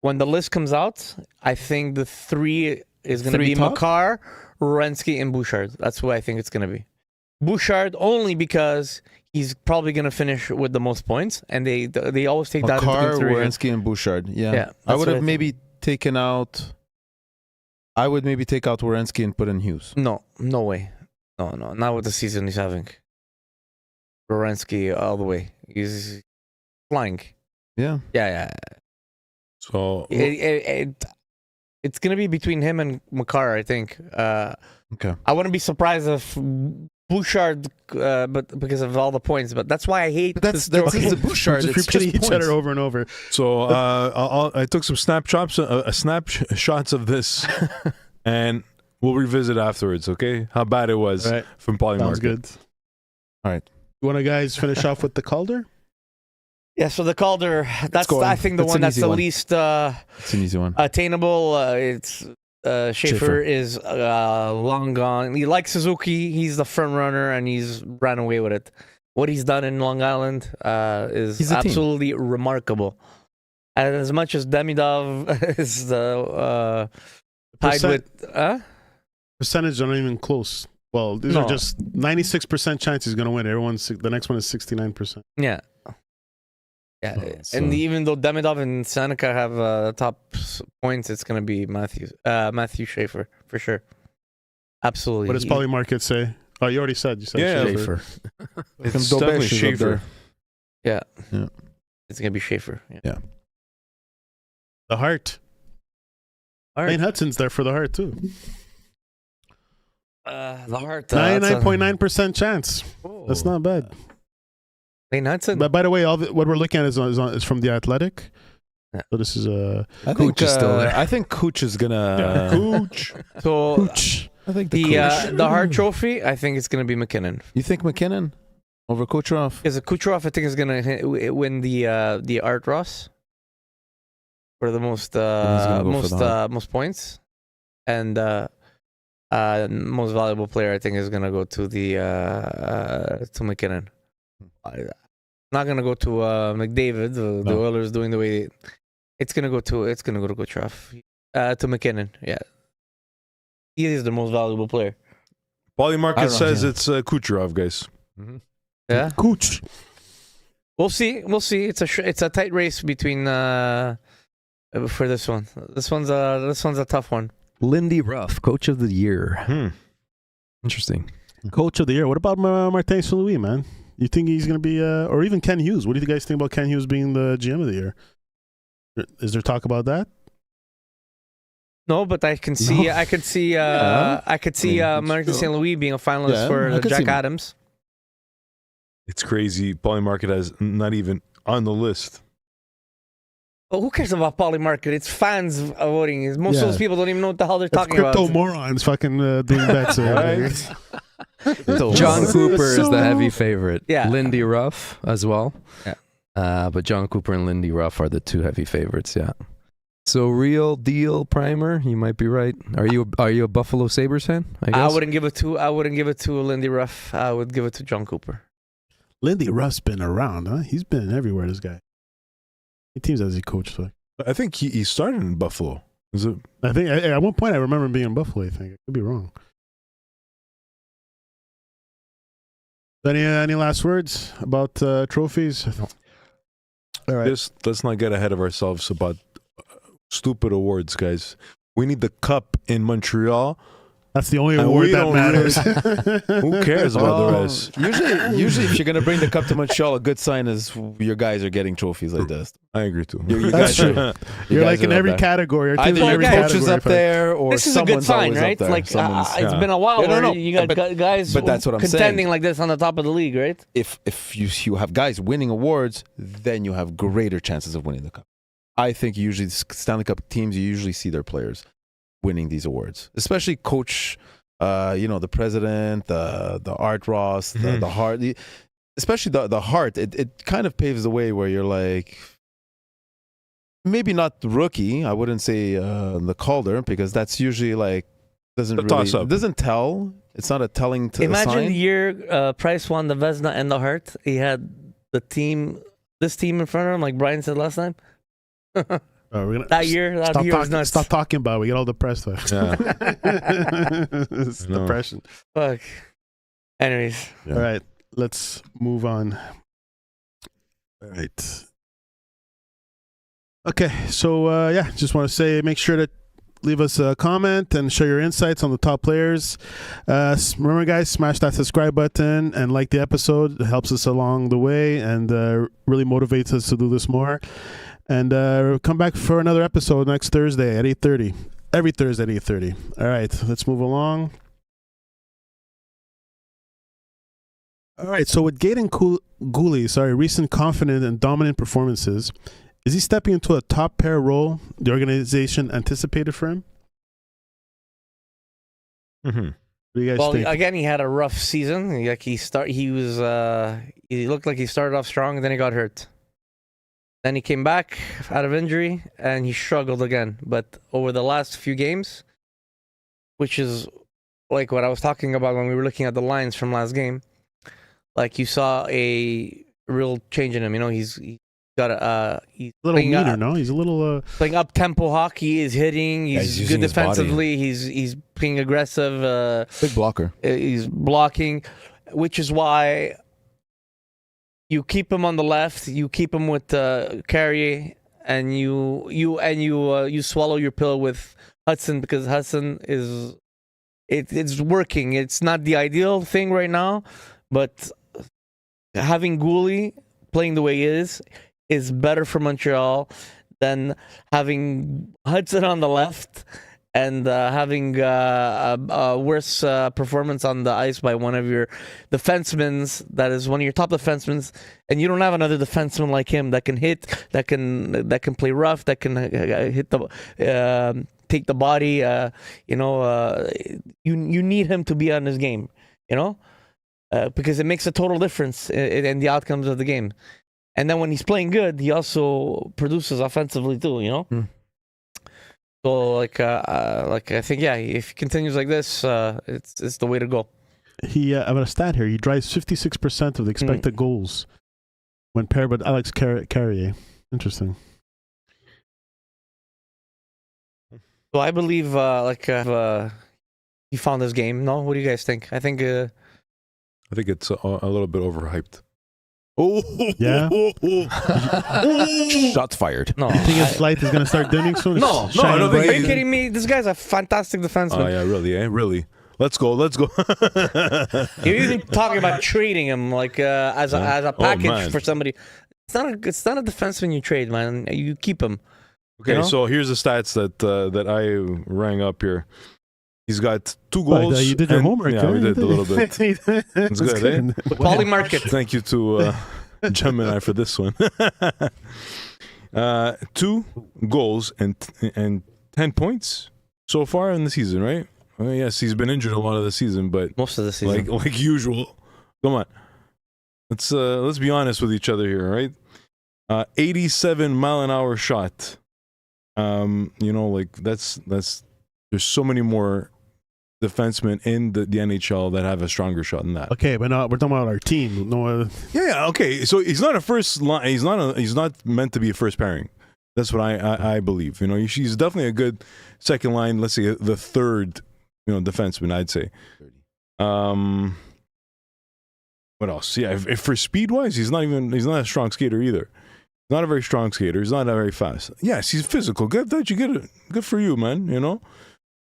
when the list comes out. I think the three is going to Three be top? Makar, Werenski, and Bouchard. That's who I think it's going to be. Bouchard only because he's probably going to finish with the most points, and they always take that into Makar, consideration. Werenski, and Bouchard. Yeah, Yeah, I that's would what I have maybe taken out. I would maybe take out Werenski and put in Hughes. No way. No, not with the season he's having. Werenski all the way. He's flying. Yeah, Yeah. So It's going to be between him and Makar, I think. Okay. I wouldn't be surprised if Bouchard, but because of all the points. But that's why I hate that's this it's story. a Bouchard. Just It's repeating just each other points. over and over. So I took some snapshots of this, and we'll revisit afterwards. Okay, how bad it was All right. from Polymarket. Sounds good. All right. You want to guys finish off with the Calder? Yeah, so the Calder, that's go on. I think the That's one an that's easy the one. least It's an easy one. attainable. It's Schaefer is long gone. He likes Suzuki. He's the front runner, and he's ran away with it. What he's done in Long Island is He's a team. absolutely remarkable. And as much as Demidov is tied Percent- with... Percentage are not even close. Well, these No. are just 96% chance he's going to win. The next one is 69%. Yeah. Yeah, so- and even though Demidov and Seneca have top points, it's going to be Matthew Schaefer, for sure. Absolutely. What does Polymarket say? Oh, you already said. You said Yeah, Schaefer. Schaefer. It's Dobesh definitely is up Schaefer. there. It's going to be Schaefer. Yeah. The Heart. All Lane right. Hudson's there for the Heart, too. The Heart. 99.9% chance. Oh. That's not bad. Lane Hudson. But by the way, what we're looking at is from The Athletic. Yeah. So this is I Cooch is still there. I think Cooch is gonna. Cooch. So Cooch. I think the Cooch. Hart Trophy, I think it's going to be McKinnon. You think McKinnon over Kucherov? Because Kucherov, I think, is going to win the Art Ross for the most gonna go for the Hart. most points, and most valuable player, I think, is going to go to the to McKinnon. Not going to go to McDavid. The No. Oilers doing the way it's going to go to Kucherov, to McKinnon. Yeah, he is the most valuable player. I Polymarket don't know, says yeah. it's Kucherov, guys. Yeah, Cooch. we'll see. It's a tight race between for this one. This one's a tough one. Lindy Ruff, Coach of the Year. Interesting. Coach of the Year. What about Martin St. Louis, man? You think he's going to be, or even Ken Hughes? What do you guys think about Ken Hughes being the GM of the year? Is there talk about that? No, but I could see Yeah. Martin sure. St. Louis being a finalist Yeah, I for could Jack see- Adams. It's crazy. Polymarket has not even on the list. But who cares about Polymarket? It's fans voting. Most of Yeah. those people don't even know what the hell they're It's talking crypto about. morons fucking doing bets. John Cooper is So- the heavy favorite. Yeah. Lindy Ruff as well. Yeah. But John Cooper and Lindy Ruff are the two heavy favorites. Yeah. So real deal primer. You might be right. Are you a Buffalo Sabres fan? I I guess. wouldn't give it to Lindy Ruff. I would give it to John Cooper. Lindy Ruff's been around, huh? He's been everywhere, this guy. What teams has he coached for? I think he started in Buffalo. Is it? I think at one point I remember him being in Buffalo, I think. I could be wrong. Any last words about trophies? All right. Let's not get ahead of ourselves about stupid awards, guys. We need the cup in Montreal That's the only And award we that don't matters. Who cares about the rest? Usually, if you're gonna bring the cup to Montreal, a good sign is your guys are getting trophies like this. I agree too. You That's guys are- true. you You're guys like in are every up there. category. Your team's Either in your every coach is category, up there, or This is a good someone's sign, always right? up there. Like Someone's- it's yeah. been a while Yeah, no, where no, you got but- guys but that's what I'm contending saying. like this on the top of the league, right? if you have guys winning awards, then you have greater chances of winning the cup. I think usually Stanley Cup teams, you usually see their players winning these awards, especially coach. The president, the Art Ross, the Hart, especially the Hart. It kind of paves the way where you're like, maybe not the rookie. I wouldn't say the Calder, because that's usually like doesn't The really toss-up. doesn't tell. It's not a telling to Imagine sign. the year Price won the Vezina and the Hart. He had this team in front of him, like Brian said last time. Oh, we're gonna That year was nuts. Stop talking about it. We get all depressed. Though. Yeah. It's I know. depression. Fuck. Anyways, Yeah. All right, let's move on. All right. Okay, so just want to say, make sure to leave us a comment and share your insights on the top players. Remember, guys, smash that subscribe button and like the episode. It helps us along the way and really motivates us to do this more. And come back for another episode next Thursday at 8:30. Every Thursday at 8:30. All right, let's move along. All right, so with Gaten Gouli's recent confident and dominant performances, is he stepping into a top pair role the organization anticipated for him? Mm-hmm. What do you guys well, think? again, he had a rough season. Like he looked like he started off strong, and then he got hurt. Then he came back out of injury, and he struggled again. But over the last few games, which is like what I was talking about when we were looking at the lines from last game, like you saw a real change in him. You know, he's got he's a little playing meaner, no? He's a little... playing up tempo hockey. He's hitting. He's using good his body. defensively. He's being aggressive. Big blocker. He's blocking, which is why you keep him on the left. You keep him with Carrier, and you swallow your pill with Hudson, because Hudson is it's working. It's not the ideal thing right now, but having Gouli playing the way he is better for Montreal than having Hudson on the left and having a worse performance on the ice by one of your defensemen, that is one of your top defensemen, and you don't have another defenseman like him that can hit, that can play rough, that can hit the take the body. You need him to be on his game, because it makes a total difference in the outcomes of the game. And then when he's playing good, he also produces offensively too, So I think if he continues like this, it's the way to go. I've got a stat here. He drives 56% of the expected goals when paired with Alex Carrier. Interesting. So I believe he found his game. No, what do you guys think? I think it's a little bit overhyped. Oh Yeah? Shots fired. no. You think his light is going to start dimming soon? No, It's shining I don't think Are bright. you kidding me? This guy's a fantastic defenseman. Oh yeah, really, really. Let's go. You're even talking about trading him as a package man. for somebody. It's not a defenseman you trade, man. You keep him. Okay, so here's the stats that I rang up here. He's got 2 goals. You did your homework. Yeah, we did a little bit. It's good, eh? The Poly Market. Thank you to Gemini for this one. 2 goals and 10 points so far in the season, right? Well, yes, he's been injured a lot of the season, but Most of the season. like usual. Come on, let's be honest with each other here, right? 87-mile-an-hour shot. That's there's so many more defensemen in the NHL that have a stronger shot than that. Okay, but we're talking about our team. No, Yeah, okay. So he's not a first line. He's not meant to be a first pairing. That's what I believe. He's definitely a good second line. Let's say the third, defenseman. I'd say. What else? Yeah, if for speed wise, he's not a strong skater either. He's not a very strong skater. He's not very fast. Yes, he's physical. Good that you get it. Good for you, man.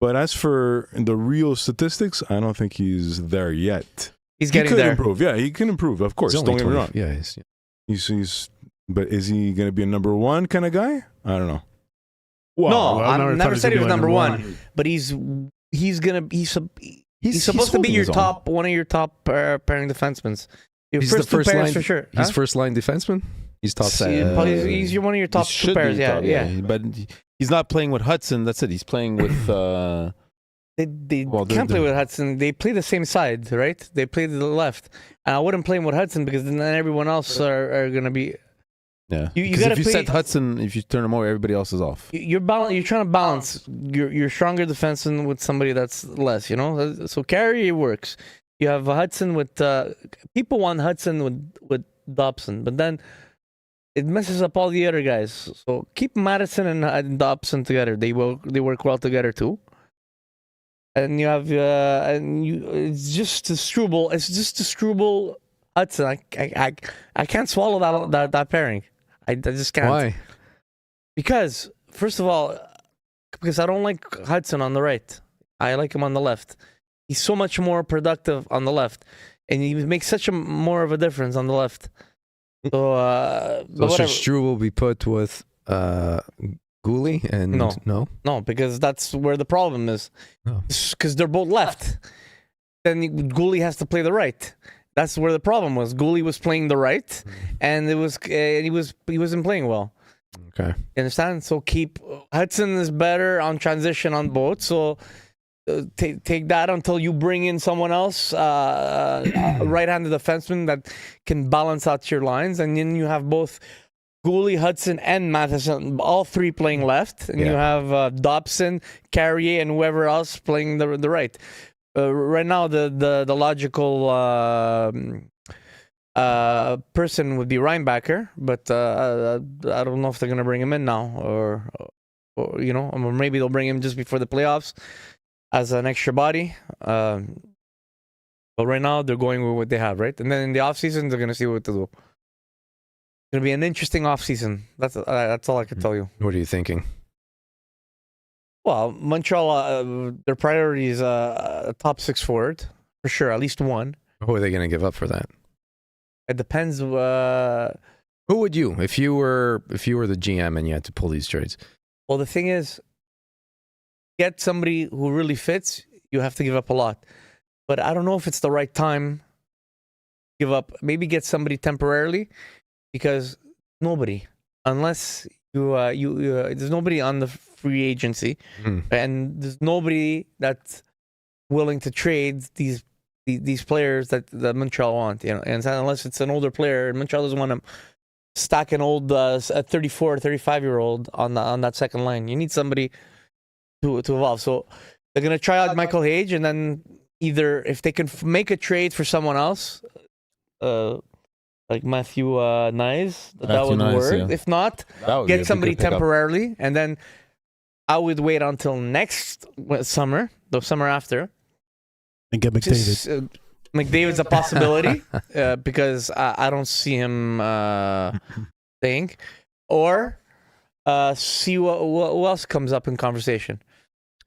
But as for the real statistics, I don't think he's there yet. He's He getting could there. improve. Yeah, he can improve, of course. He's Don't only get me 20 wrong. Yeah, He's but is he going to be a number one kind of guy? I don't know. No, I never never thought said he gonna was be number one. But he's supposed to be your top, one of your top pairing defensemen. Your He's first the two first pairs line. for sure. He's Huh? first line defenseman. He's top He's one of your top two pairs. Yeah. But he's not playing with Hudson. That's it. He's playing with. They Well, can't play with Hudson. They play the same side, right? They play to the left. And I wouldn't play him with Hudson because then everyone else are going to be. Yeah. You Because gotta if you play- set Hudson, if you turn him over, everybody else is off. You're trying to balance your stronger defenseman with somebody that's less. You know, so Carrier works. You have Hudson with people want Hudson with Dobson, but then it messes up all the other guys. So keep Madison and Dobson together. They work well together too. And you have it's just a Struble. It's just a Struble Hudson. I can't swallow that pairing. I just can't. Why? Because first of all, because I don't like Hudson on the right. I like him on the left. He's so much more productive on the left, and he makes such a more of a difference on the left. So, So but should whatever. Struble be put with Gooley and No. No, because that's where the problem is. Oh. Because they're both left. Then Gooley has to play the right. That's where the problem was. Gooley was playing the right, and he wasn't playing well. Okay. You understand? So keep Hudson is better on transition on both. So take that until you bring in someone else, a right-handed defenseman that can balance out your lines, and then you have both Gooley, Hudson, and Matheson, all three playing left, and you have Dobson, Carrier, and whoever else playing the right. Right now, the logical person would be Reinbacher, but I don't know if they're gonna bring him in now, or maybe they'll bring him just before the playoffs as an extra body. But right now, they're going with what they have, right? And then in the offseason, they're gonna see what to do. It's gonna be an interesting offseason. That's all I can tell you. What are you thinking? Well, Montreal, their priority is a top six forward for sure, at least one. Who are they going to give up for that? It depends. Who would you, if you were the GM and you had to pull these trades? Well, the thing is, get somebody who really fits. You have to give up a lot, but I don't know if it's the right time. To give up, maybe get somebody temporarily, because nobody, unless there's nobody on the free agency, and there's nobody that's willing to trade these players that Montreal want, and unless it's an older player, and Montreal doesn't want to stack an old a 34 or 35-year-old on that second line. You need somebody to evolve. So they're gonna try out Michael Hage, and then either if they can make a trade for someone else, like Matthew Nyes, that would work. Yeah. If not, get somebody temporarily, and then I would wait until next summer, the summer after, And get McDavid. McDavid's a possibility because I don't see him staying, or see who else comes up in conversation.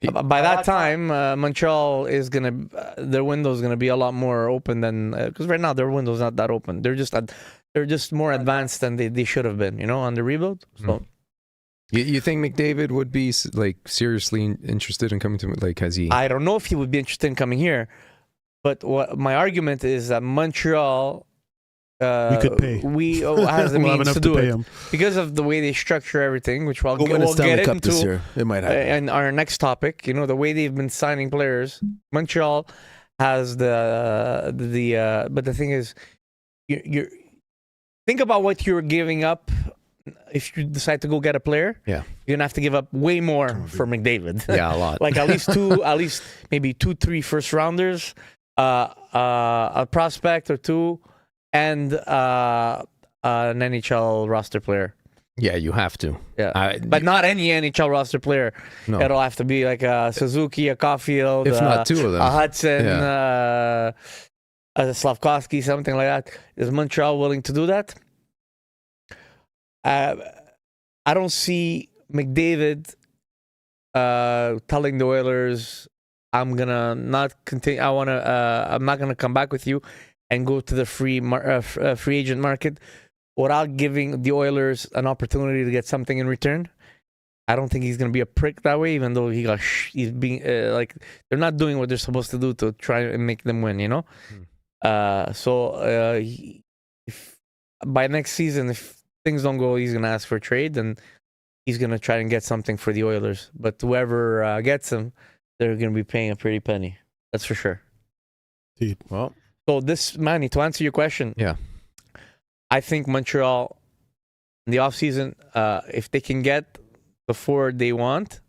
By that time, Montreal is their window is gonna be a lot more open than, because right now their window's not that open. They're just more advanced than they should have been, on the rebuild. So. You think McDavid would be like seriously interested in coming to, like, has he? I don't know if he would be interested in coming here, but what my argument is that Montreal, we could pay. We has the We'll have means enough to do pay it him. because of the way they structure everything, which we'll Win a get Stanley Cup this into. year. It might happen. And our next topic, the way they've been signing players, Montreal has but the thing is, you think about what you're giving up. If you decide to go get a player, you're gonna have to give up way more for McDavid. Yeah, a lot. Like at least maybe 2-3 first rounders, a prospect or two, and an NHL roster player. Yeah, you have to. Yeah, but not any NHL roster player. No. It'll have to be like a Suzuki, a Caulfield, If not two of them. a Hudson, a Slavkovsky, something like that. Is Montreal willing to do that? I don't see McDavid telling the Oilers, I'm gonna not continue. I'm not gonna come back with you and go to the free agent market without giving the Oilers an opportunity to get something in return. I don't think he's gonna be a prick that way, even though he's being like they're not doing what they're supposed to do to try and make them win. If by next season, if things don't go, he's gonna ask for a trade, and he's gonna try and get something for the Oilers. But whoever gets him, they're gonna be paying a pretty penny. That's for sure. Dude. Well, So this, Manny, to answer your question, Yeah. I think Montreal in the offseason, if they can get the forward they want,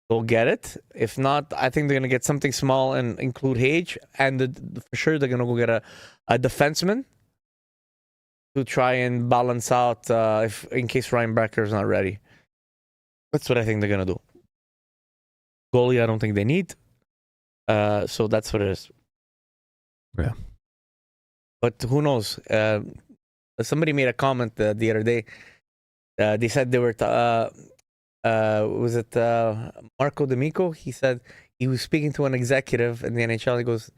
they'll get it. If not, I think they're gonna get something small and include Hage, and for sure they're gonna go get a defenseman to try and balance out if in case Ryan Brecker is not ready. That's what I think they're gonna do. Goalie, I don't think they need. So that's what it is. Yeah. But who knows? Somebody made a comment the other day. They said they were. Was it Marco D'Amico? He said he was speaking to an executive in the NHL. He goes,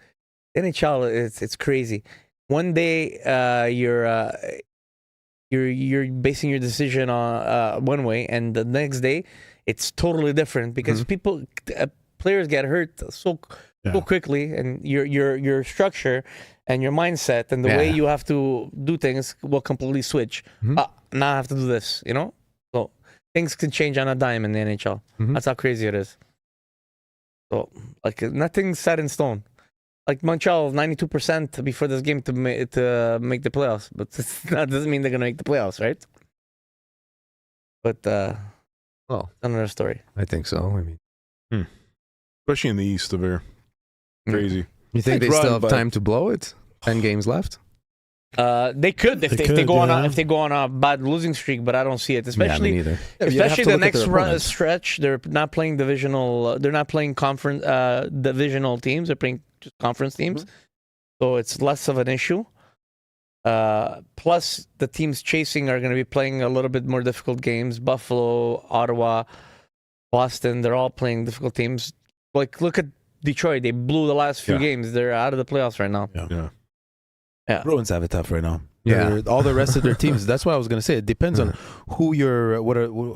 "NHL, it's crazy. One day you're basing your decision on one way, and the next day it's totally different because players get hurt so quickly, and your structure and your mindset and the way you have to do things will completely switch. Now I have to do this, So things can change on a dime in the NHL. That's how crazy it is. So like nothing's set in stone. Like Montreal, 92% before this game to make the playoffs, but that doesn't mean they're gonna make the playoffs, right? But Well, another story. I think so. I mean, Especially in the East, they're crazy. you think they Run, still have but- time to blow it? 10 games left. They could if they could, go on yeah. if they go on a bad losing streak, but I don't see it. Yeah, me Especially neither. especially the next stretch. They're not playing divisional. They're not playing conference divisional teams. They're playing just conference teams, so it's less of an issue. Plus, the teams chasing are going to be playing a little bit more difficult games. Buffalo, Ottawa, Boston. They're all playing difficult teams. Like look at Detroit. They blew the last few games. They're out of the playoffs right now. Yeah. Bruins have it tough right now. Yeah. All the rest of their teams. That's what I was going to say. It depends on who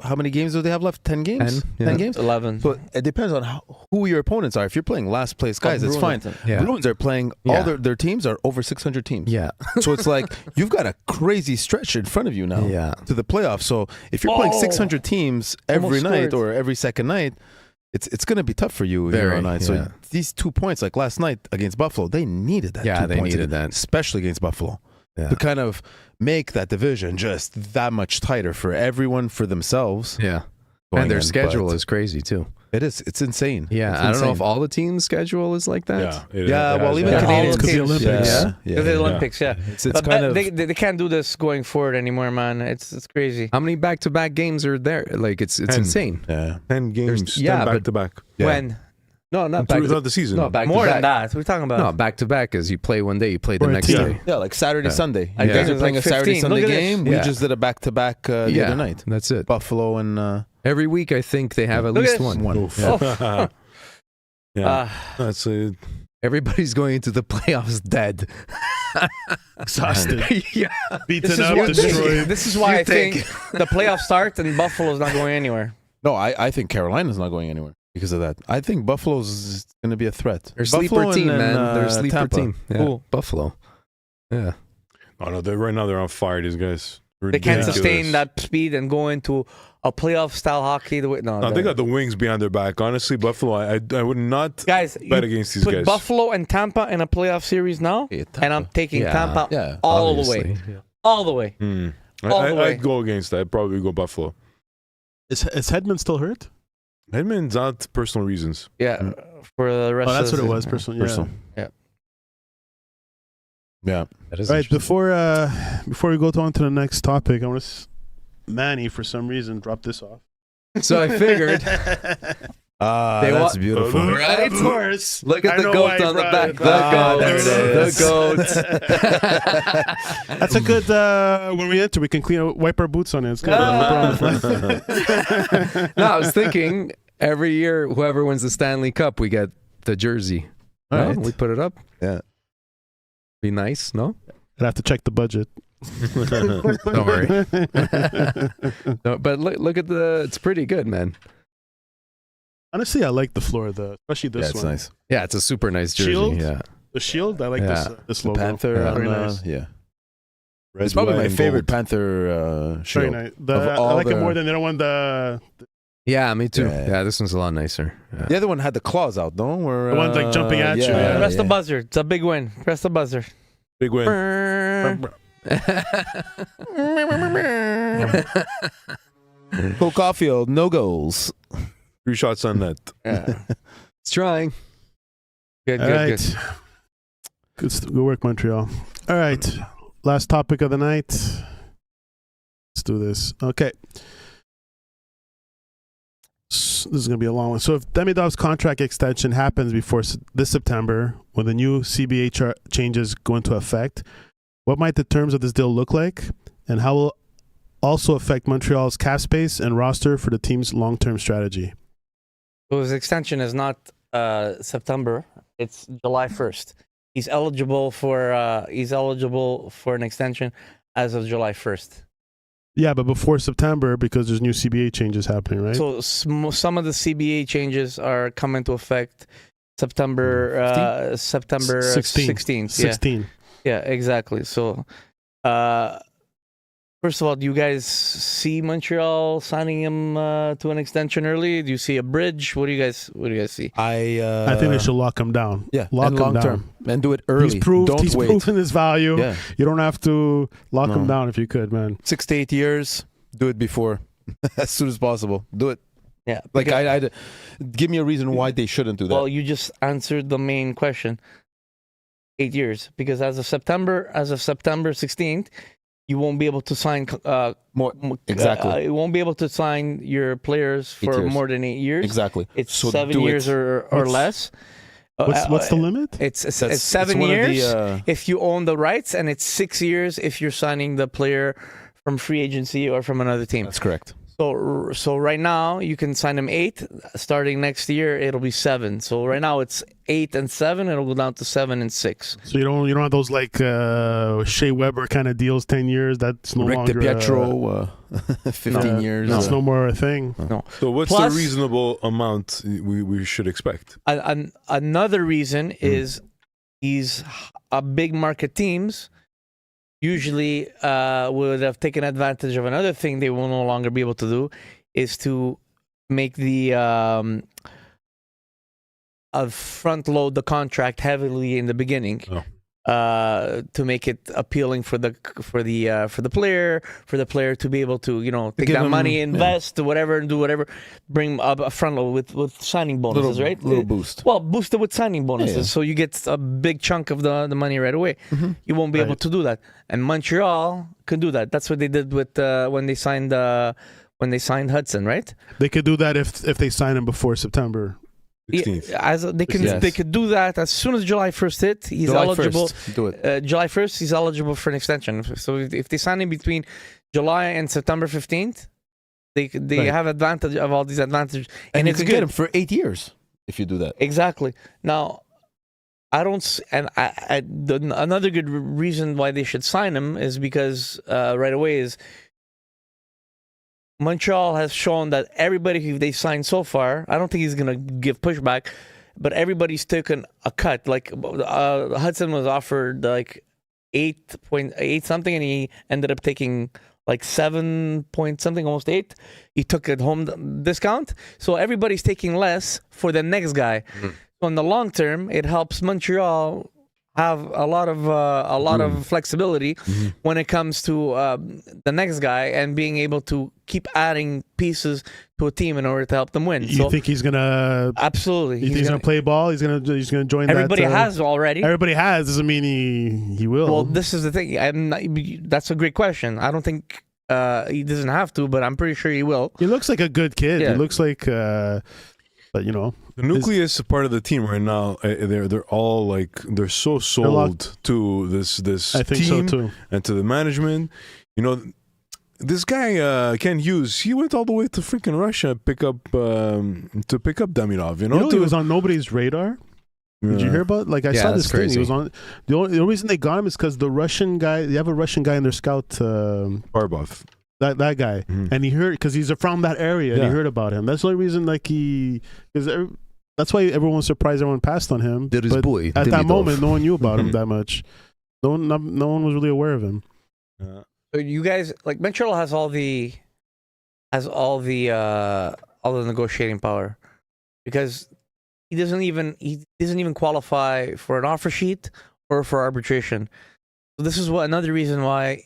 how many games do they have left? 10 games? 10 games? 11. So it depends on who your opponents are. If you're playing last place guys, it's fine. Yeah. Bruins are playing, all their teams are over 600 teams. Yeah. So it's like, you've got a crazy stretch in front of you now Yeah. to the playoffs. So if you're playing 600 teams every Almost night scored. or every second night, it's going to be tough for you here Very, on night. yeah. So these 2 points, like last night against Buffalo, they needed that. Yeah, 2 they points needed that. especially against Buffalo, Yeah. to kind of make that division just that much tighter for everyone, for themselves. Yeah. going And their in, schedule but is crazy too. it is. It's insane. Yeah. It's I don't know if insane. all the teams' schedule is like that. Yeah. Yeah, well, even Yeah, Canadians all the because the teams. Olympics. Yeah, Because the Olympics, yeah. It's But kind of they can't do this going forward anymore, man. It's crazy. How many back-to-back games are there? Like it's 10. insane. 10 games. yeah, 10 but- back to back. Yeah. When? No, not back. Throughout the season. No, back More to than back. that. We're talking about. No, back to back is you play one day, you play the Or a next team. day. yeah, like Saturday, Sunday. Yeah. You guys It are was playing like a Saturday, 15. Sunday Look at this. game. We Yeah. just did a back to back the Yeah, other night. that's it. Buffalo and Every week, I think they have at Look least at one. Oof. Oh. Yeah. That's it. Everybody's going into the playoffs dead. Exhausted, Yeah. beaten up, destroyed. This is why You I think the playoffs start and Buffalo's not going anywhere. no, I think Carolina's not going anywhere because of that. I think Buffalo's going to be a threat. They're a Buffalo sleeper team, and, man. They're a sleeper Tampa. team. Yeah. Cool. Buffalo. Yeah. Oh, no, right now they're on fire, these guys. They can't Ridiculous. sustain that speed and go into a playoff style hockey. No, They got the wings behind their back. Honestly, Buffalo, I would not guys. bet You against these put guys. Buffalo and Tampa in a playoff series now, Yeah, and I'm taking Yeah. Tampa Yeah, all obviously. the way, all the way. All the way. I'd go against that. I'd probably go Buffalo. Is Hedman still hurt? Edmonds out personal reasons. Yeah, for the rest. Oh, that's of what the it was. season. Personal. Yeah. Personal. Yeah. That is All right. Before we go on to the next topic, I want to. Manny, for some reason, dropped this off. So I figured. That's beautiful. Right? Of course. Look at I the know goat why on the brought back. it. The goat. There it is. The goat. That's a good. When we enter, we can wipe our boots on it. It's good. No, I was thinking Every year, whoever wins the Stanley Cup, we get the jersey. All No? right. We put it up. Yeah. Be nice, no? I'd have to check the budget. Don't worry. No, but look at it's pretty good, man. Honestly, I like the Florida, especially this Yeah, it's one. nice. Yeah, it's a super nice jersey. Shield? Yeah. The shield, I like Yeah. this The logo. Panther. Yeah. Very on, nice. Yeah. Red, It's probably white, my and favorite gold. Panther Very shield. nice. Of I all like it the- more than the other one. The Yeah, me too. Yeah. Yeah, this one's a lot nicer. Yeah. The other one had the claws out, no? Where, The one's, like, jumping at you, yeah. Press the buzzer. It's a big win. Press the buzzer. Big win. Cole Caulfield, no goals. 3 shots on net. Yeah. It's trying. Good, all good, right. good. Good work, Montreal. All right. Last topic of the night. Let's do this. Okay. This is going to be a long one. So if Demidov's contract extension happens before this September, when the new CBA changes go into effect, what might the terms of this deal look like? And how will also affect Montreal's cap space and roster for the team's long-term strategy? So his extension is not September. It's July 1st. He's eligible for an extension as of July 1st. Yeah, but before September, because there's new CBA changes happening, right? So some of the CBA changes are coming into effect September 16th. 16. Yeah, exactly. So first of all, do you guys see Montreal signing him to an extension early? Do you see a bridge? What do you guys see? I think they should lock him down. Yeah, Lock and him long down. term. And do it early. He's proved Don't wait. proven his value. Yeah. You don't have to lock him No. down if you could, man. 6 to 8 years. Do it before. As soon as possible. Do it. Yeah. Like, because- I give me a reason why they shouldn't do that. Well, you just answered the main question. 8 years, because as of September 16th, you won't be able to sign More exactly. you won't be able to sign your players 8 for years. more than 8 years. Exactly. It's So 7 do years it. or What's- less. What's the limit? It's That's- 7 it's one of years the, if you own the rights, and it's 6 years if you're signing the player from free agency or from another team. That's correct. So right now you can sign him 8. Starting next year, it'll be 7. So right now it's 8 and 7. It'll go down to 7 and 6. So you don't have those like Shea Weber kind of deals, 10 years. That's no Rick longer DiPietro, 15 years. That's no more a thing. So what's Plus- the reasonable amount we should expect? Another reason is these big market teams usually would have taken advantage of another thing they will no longer be able to do, is to make the front load the contract heavily in the beginning. To make it appealing for the player to be able to take give that him- money, invest, whatever, and do whatever, bring up a front load with signing bonuses, right? Little boost. Well, boosted with signing bonuses, Yeah. so you get a big chunk of the money right away. Mm-hmm. You won't be able Right. to do that, and Montreal can do that. That's what they did with when they signed Hudson, right? They could do that if they sign him before September. 16th. Yes. They could do that as soon as July 1st hit. He's July eligible. 1st, do it. July 1st, he's eligible for an extension. So if they sign him between July and September 15th, they Right. have advantage of all these advantages, And you it's can good. get him for 8 years if you do that. Exactly. Now, I don't, and another good reason why they should sign him is because right away is Montreal has shown that everybody who they signed so far, I don't think he's gonna give pushback, but everybody's taken a cut. Like Hudson was offered like 8.8 something, and he ended up taking like 7 point something, almost 8. He took a home discount, so everybody's taking less for the next guy. So in the long term, it helps Montreal have a lot of flexibility when it comes to the next guy, and being able to keep adding pieces to a team in order to help them win. You think he's gonna? Absolutely, You think he's gonna play ball? He's gonna join. Everybody that, has already. Everybody has doesn't mean he will. Well, this is the thing. That's a great question. I don't think he doesn't have to, but I'm pretty sure he will. He looks like a good kid. Yeah. He looks like, but The nucleus part of the team right now, they're all like they're so sold locked. to this I think team so too. and to the management. this guy Ken Hughes, he went all the way to freaking Russia to pick up Damirov. You know, he was on nobody's radar. Did you hear about? Like I Yeah, saw that's this thing. He crazy. was on. The only reason they got him is because the Russian guy. They have a Russian guy in their scout. Barbov. That guy, Mhm. and he heard because he's from that area. And he Yeah. heard about him. That's the only reason. Like that's why everyone was surprised. Everyone passed on him. Did his But boy. at that moment, no one knew about him Mhm. that much. No one was really aware of him. So you guys like Montreal has all the negotiating power because he doesn't even qualify for an offer sheet or for arbitration. So this is another reason why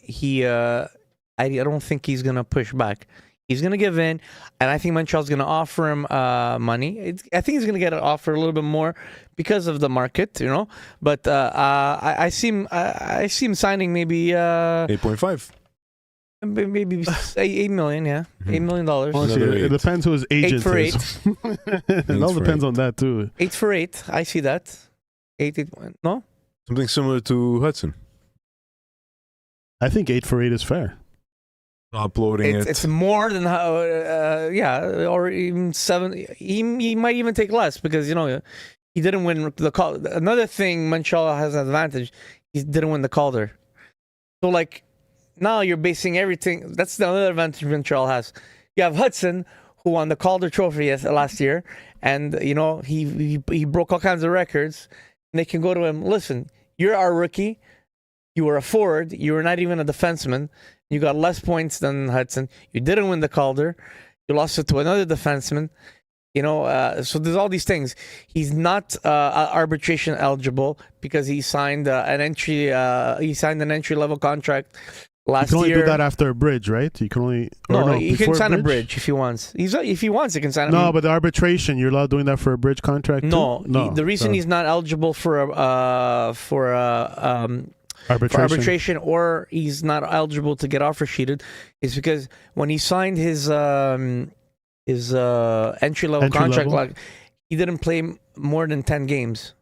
I don't think he's gonna push back. He's gonna give in, and I think Montreal's gonna offer him money. I think he's gonna get an offer a little bit more because of the market, you know. But I see him signing maybe 8.5. maybe 8 million, yeah, $8 million. Honestly, Another it eight. depends who his agent for is. It all for depends eight. on that too. 8 for 8. I see that. 8. No, Something similar to Hudson. I think 8 for 8 is fair. Uploading it. it's more than how. Or even 7. He might even take less because he didn't win the call. Another thing, Montreal has an advantage. He didn't win the Calder. So like now you're basing everything. That's the other advantage Montreal has. You have Hudson who won the Calder Trophy last year, and he broke all kinds of records. And they can go to him. Listen, you're our rookie. You were a forward. You were not even a defenseman. You got less points than Hudson. You didn't win the Calder. You lost it to another defenseman. So there's all these things. He's not arbitration eligible because he signed an entry level contract You last can only year. do that after a bridge, right? You can only He can before sign a bridge if he wants. If he wants, he can sign. No, but the arbitration, you're allowed doing that for a bridge contract. no. Too? The reason he's not eligible for arbitration or he's not eligible to get offer sheeted is because when he signed his entry level contract, like he didn't play more than 10 games.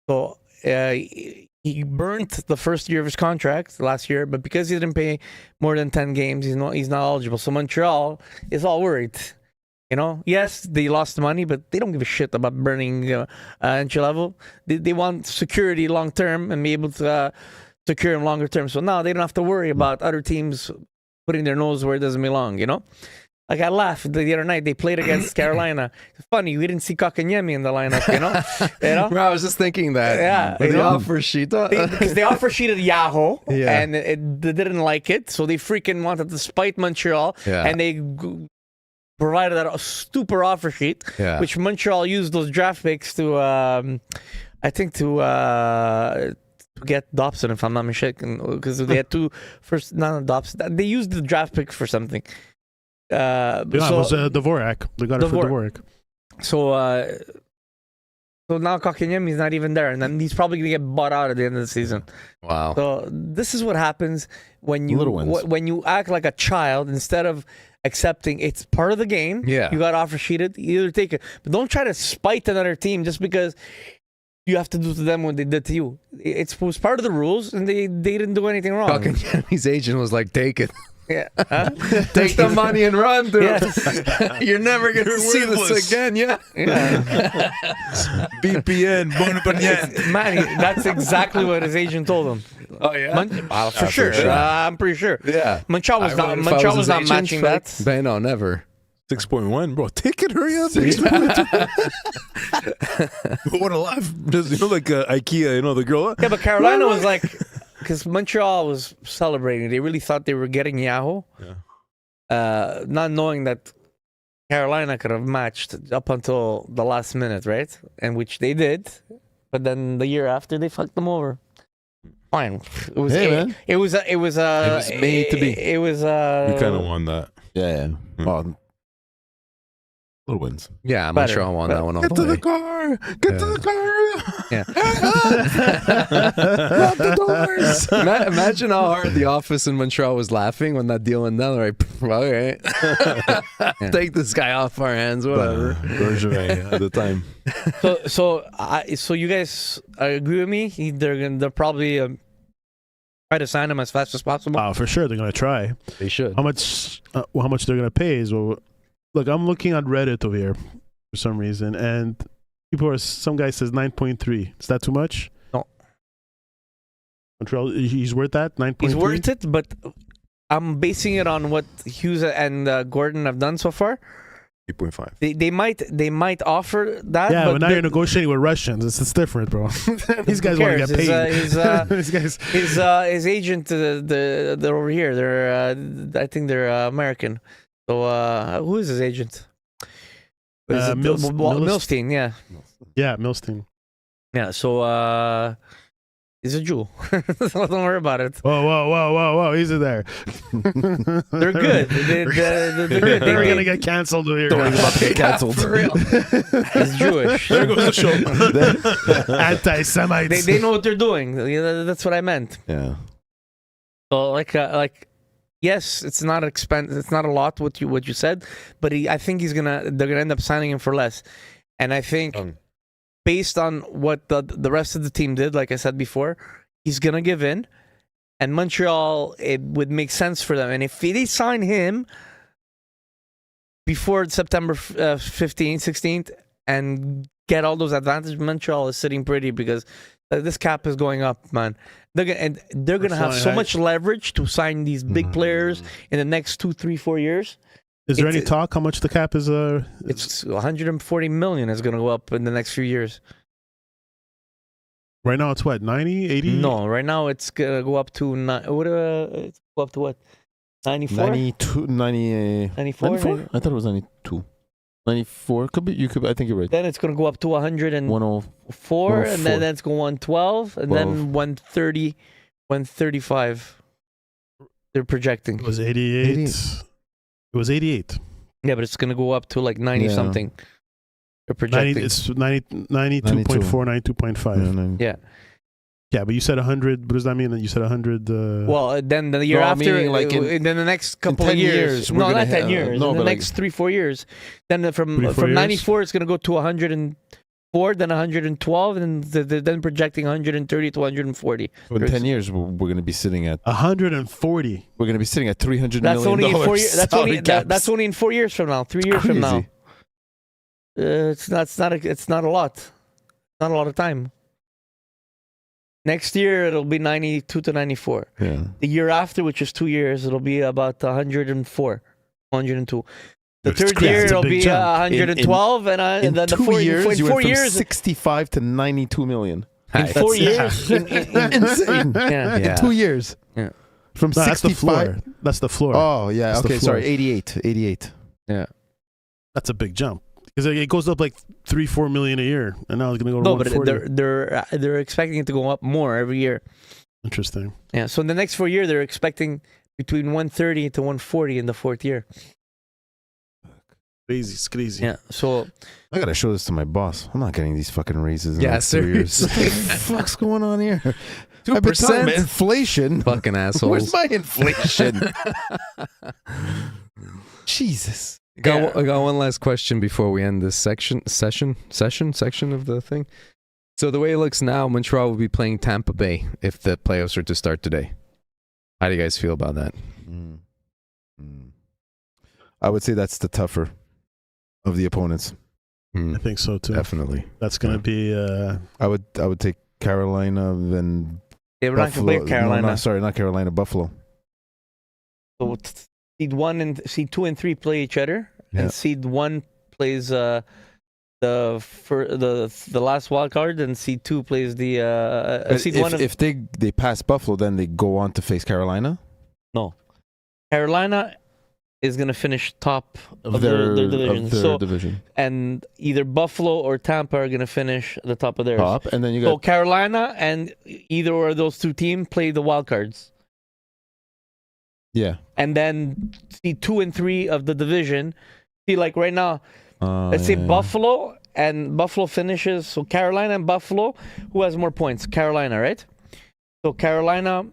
So he burnt the first year of his contract last year, but because he didn't pay more than 10 games, he's not eligible. So Montreal is all worried. Yes, they lost money, but they don't give a shit about burning entry level. They want security long term and be able to secure him longer term. So now they don't have to worry about other teams putting their nose where it doesn't belong. Like I laughed the other night. They played against Carolina. It's funny, we didn't see Kotkaniemi in the lineup. Bro, I was just thinking that. Yeah, With the offer sheet. because they offer sheeted Yahoo, Yeah. and they didn't like it, so they freaking wanted to spite Montreal, Yeah. and they provided a super offer sheet, Yeah. which Montreal used those draft picks to, I think to get Dobson, if I'm not mistaken, because they had two first, not Dobson. They used the draft picks for something. Yeah, it was Dvorak. They got it for Dvorak. So now Kotkaniemi is not even there, and then he's probably gonna get bought out at the end of the season. Wow. So this is what happens when Little wins. when you act like a child instead of accepting it's part of the game. Yeah. You got offer sheeted, you either take it, but don't try to spite another team just because you have to do to them what they did to you. It was part of the rules, and they didn't do anything wrong. Kotkaniemi's agent was like, take it. Yeah. Huh? Take the money and run, dude. Yes. You're never going to see worthless. this again, yeah? Yeah. BPN, Bonaparte. Man, that's exactly what his agent told him. Oh, yeah? For sure. I'm pretty sure. Yeah. Montreal was I not would if I was his not agent, matching fuck. that. But no, never. 6.1, bro. Take it, hurry up. What a laugh. Just, like IKEA, the girl. Yeah, but Carolina was like, because Montreal was celebrating. They really thought they were getting Yahoo. Yeah. Not knowing that Carolina could have matched up until the last minute, right? And which they did. But then the year after, they fucked them over. Fine. It was man. it was made to be. It was You kind of won that. Yeah. Hmm. Well, little wins. Yeah, Better, Montreal won that one all Get the to way. the car. Get to the car. Yeah. Lock the doors. Imagine how hard the office in Montreal was laughing when that deal went down. They're like, all right. Take this guy off our hands, whatever. Bergevin at the time. so you guys agree with me? They're probably Try to sign him as fast as possible. Oh, for sure they're gonna try. They should. How much they're gonna pay is look. I'm looking on Reddit over here for some reason, and some guy says 9.3. Is that too much? No. Montreal, he's worth that 9.3. He's worth it, but I'm basing it on what Hughes and Gordon have done so far. 8.5. They might offer that. Yeah, but now you're negotiating with Russians. It's different, bro. These guys want to get paid. These guys. His agent, they're over here. I think they're American. So who is his agent? Milstein, yeah. Yeah, Milstein. Yeah, so he's a Jew. Don't worry about it. Whoa. Easy there. They're good. They're good. They're going to get canceled over here. about to get canceled. For real. He's Jewish. There goes the show. Anti-Semites. They know what they're doing. That's what I meant. Yeah. So yes, it's not expensive. It's not a lot what you said, but I think they're gonna end up signing him for less. And I think based on what the rest of the team did, like I said before, he's gonna give in. And Montreal, it would make sense for them. And if they sign him before September 15th, 16th, and get all those advantages, Montreal is sitting pretty because this cap is going up, man. They're gonna have so much leverage to sign these big players in the next 2, 3, 4 years. Is there any talk how much the cap is? It's 140 million is gonna go up in the next few years. Right now it's what, 90, 80? No, right now it's gonna go up to it's go up to what? 94? 92, 90, 94? 94? I thought it was 92. 94 I think you're right. Then it's gonna go up to 104, and then it's going 112, and then 130, 135. They're projecting. It was 88. It was 88. Yeah, but it's gonna go up to like 90 something. They're projecting. It's 92.4, 92.5. Yeah. Yeah, but you said 100. What does that mean? That you said 100? Well, then the year after, then the next couple of years. No, not 10 years. In the next 3, 4 years. Then from 94, it's going to go to 104, then 112, and then projecting 130 to 140. So in 10 years, we're going to be sitting at 140. We're going to be sitting at $300 That's million. Only in 4 years. That's only in 4 years from now. 3 years from now. It's not a lot. Not a lot of time. Next year, it'll be 92 to 94. Yeah. The year after, which is 2 years, it'll be about 104, 102. The third year, it'll be 112, and then 2 years, in 4 years, 65 to 92 million. In 4 years, Insane. Yeah. In 2 years. Yeah. From 65. That's the floor. Oh, yeah. That's okay, sorry. 88. Yeah. That's a big jump. Because it goes up like 3-4 million a year, and now it's going to go to 140. But they're expecting it to go up more every year. Interesting. Yeah. So in the next 4 years, they're expecting between 130 to 140 in the fourth year. Crazy. It's crazy. Yeah. So I gotta show this to my boss. I'm not getting these fucking raises in Yeah, like 3 years. seriously. What the fuck's going on here? 2%. Inflation. Fucking assholes. Where's my inflation? Jesus. I got one last question before we end this session of the thing. So the way it looks now, Montreal will be playing Tampa Bay if the playoffs are to start today. How do you guys feel about that? I would say that's the tougher of the opponents. I think so too. Definitely. That's going to be. I would take Carolina, then they were not going to play Carolina. Not Carolina, Buffalo. So seed 1 and seed 2 and 3 play each other, and seed 1 plays the last wild card, and seed 2 plays the seed 1. If they pass Buffalo, then they go on to face Carolina. No, Carolina is going to finish top of their division. And either Buffalo or Tampa are going to finish the top of theirs. And then you got Carolina and either of those two teams play the wild cards. Yeah. And then see 2 and 3 of the division. See, like right now, let's say Buffalo and Buffalo finishes. So Carolina and Buffalo, who has more points? Carolina, right? So Carolina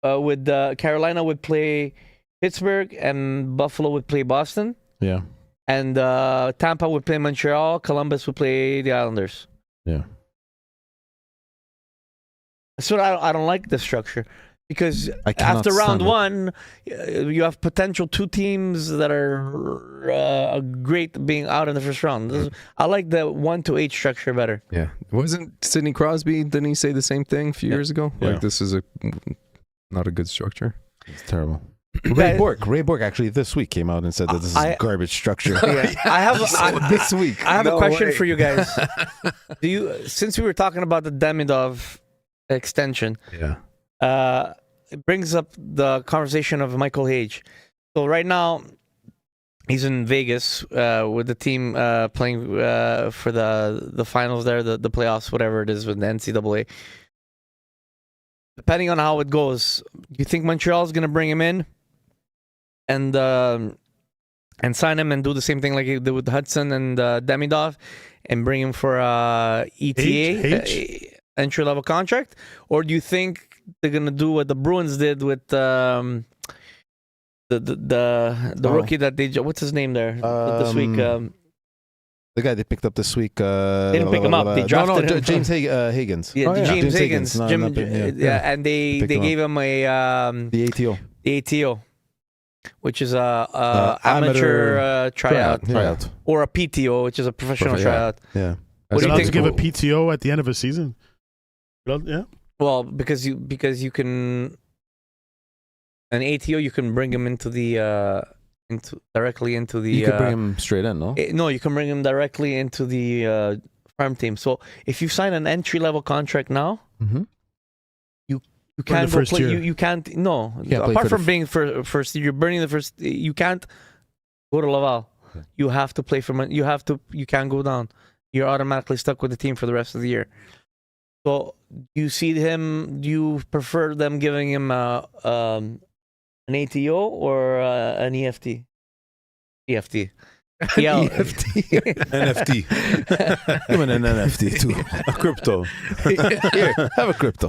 would play Pittsburgh, and Buffalo would play Boston. Yeah. And Tampa would play Montreal. Columbus would play the Islanders. Yeah. So I don't like the structure. because I cannot after round stand it. 1, you have potential 2 teams that are great being out in the first round. I like the 1 to 8 structure better. Yeah. Wasn't Sidney Crosby, didn't he say the same thing a few years ago? Yeah. Like, this is not a good structure. It's terrible. Yeah. Ray Bork actually this week came out and said that this is a garbage structure. Yeah. I have this week. I have a No question way. for you guys. Since we were talking about the Demidov extension, Yeah. it brings up the conversation of Michael Hage. So right now, he's in Vegas with the team playing for the finals there, the playoffs, whatever it is with the NCAA. Depending on how it goes, do you think Montreal is going to bring him in and sign him and do the same thing like he did with Hudson and Demidov and bring him for ETA entry-level contract? Or do you think they're going to do what the Bruins did with the rookie that they... What's his name there this week? The guy they picked up this week. They didn't pick him up. They drafted him. James Higgins. Yeah, James Higgins. No, Jim, not been- and they Picked him gave him a The ATO. the ATO, which is a amateur tryout, Tryout. or a PTO, which is a professional Yeah. tryout. Yeah. What do you allowed think? to give a PTO at the end of a season? Yeah. Well, because you can an ATO, you can bring him into the directly into the. You could bring him straight in, no? No, you can bring him directly into the farm team. So if you sign an entry level contract now, Mm-hmm. you the can't go first play. year. You can't. No, can't play apart for from being first, you're burning the first. You can't go to Laval. Okay. You have to play for. You have to. You can't go down. You're automatically stuck with the team for the rest of the year. So do you see him? Do you prefer them giving him an ATO or an EFT? EFT. Yeah. NFT. Give him an NFT too. A crypto. Here, have a crypto.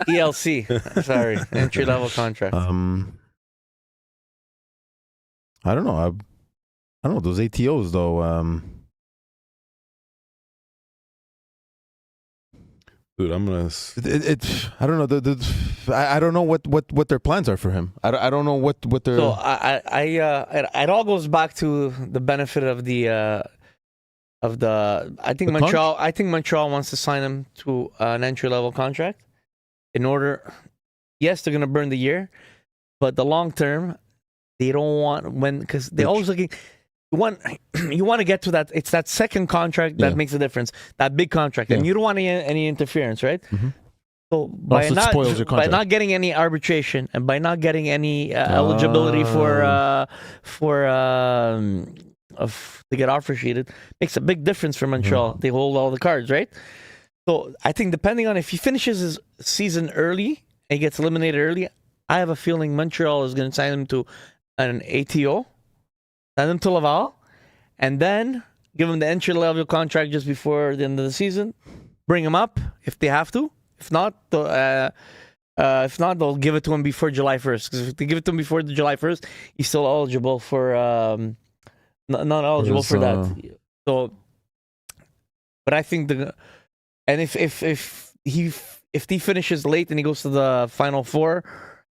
ELC. Sorry, entry level contract. I don't know. I don't know those ATOs though. Dude, I'm gonna. I don't know. I don't know what their plans are for him. I don't know what their. So it all goes back to the benefit of the. I think The Montreal. I think Montreal wants to sign him to an entry level contract. In order, yes, they're gonna burn the year, but the long term, they don't want because they're always looking. You want to get to that. It's that second contract that makes a difference. That big contract, and you don't want any interference, right? Mhm. So by Also, it spoils your by contract. not getting any arbitration and by not getting any eligibility to get offer sheeted, makes a big difference for Montreal. They hold all the cards, right? So I think depending on if he finishes his season early and he gets eliminated early, I have a feeling Montreal is going to sign him to an ATO. Send him to Laval, and then give him the entry-level contract just before the end of the season. Bring him up if they have to. If not, they'll give it to him before July 1st. Because if they give it to him before the July 1st, he's still eligible for not eligible for that. So, but I think if he finishes late and he goes to the Final Four,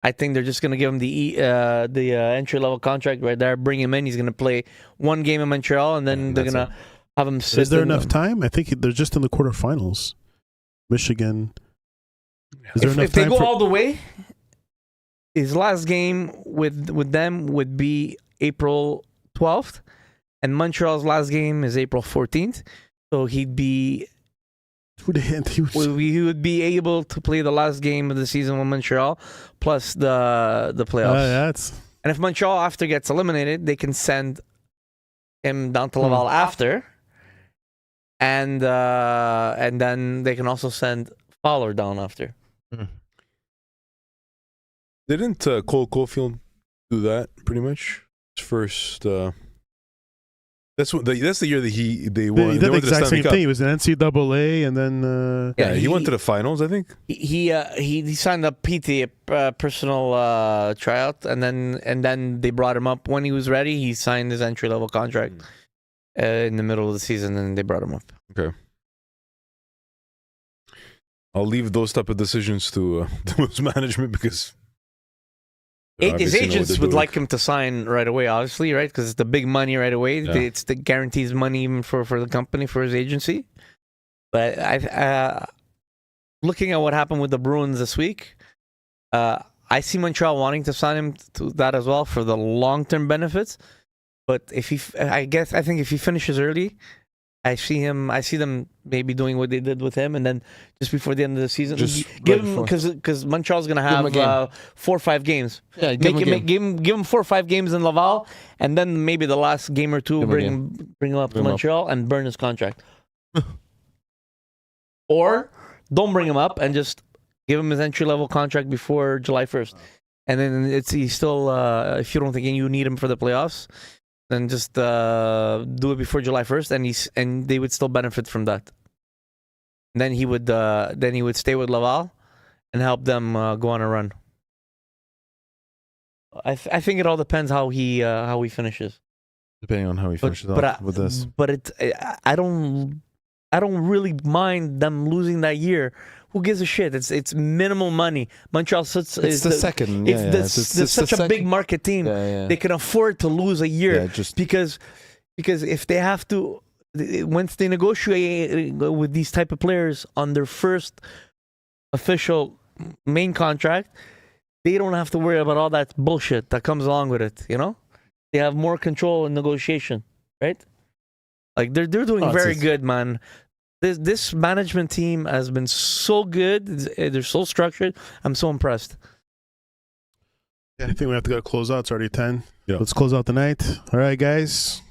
I think they're just going to give him the entry-level contract right there, bring him in. He's going to play one game in Montreal, and then they're going to have him sit. Is there enough time? I think they're just in the quarterfinals. Michigan. Is there enough If they time go for... all the way, his last game with them would be April 12th, and Montreal's last game is April 14th. So he would be able to play the last game of the season with Montreal, plus the playoffs. And if Montreal after gets eliminated, they can send him down to Laval after, and then they can also send Fowler down after. Didn't Cole Caulfield do that pretty much? His first. That's the year that they won. He did they the went to exact same Stanley Cup. thing. He was in NCAA, and then Yeah, he went to the finals, I think. He signed a PT, personal tryout, and then they brought him up when he was ready. He signed his entry level contract in the middle of the season, and they brought him up. Okay. I'll leave those type of decisions to those management because His obviously know what agents they're would doing. like him to sign right away, obviously, right? Because it's the big money right away. Yeah. It's the guarantees money even for the company, for his agency. But looking at what happened with the Bruins this week, I see Montreal wanting to sign him to that as well for the long-term benefits. But I think if he finishes early, I see them maybe doing what they did with him, and then just before the end of the season, Just give right him before. because Montreal's gonna him a game. have 4 or 5 games. Yeah, give Give him 4 or 5 games in Laval, and then maybe the last game or two Give him a bring him up to Bring him up. Montreal and burn his contract. Or don't bring him up and just give him his entry level contract before July 1st, and then he's still if you don't think you need him for the playoffs, then just do it before July 1st, and they would still benefit from that. And then he would stay with Laval and help them go on a run. I think it all depends how he finishes. Depending on how he finishes off with this. But I don't really mind them losing that year. Who gives a shit? It's minimal money. Montreal sits. It's the second. If Yeah, there's such a big market team, they can afford to lose a year because if they have to, once they negotiate with these type of players on their first official main contract, they don't have to worry about all that bullshit that comes along with it. You know, they have more control in negotiation, right? Like they're doing very good, man. This management team has been so good. They're so structured. I'm so impressed. I think we have to go close out. It's already 10. Yeah. Let's close out the night. All right, guys.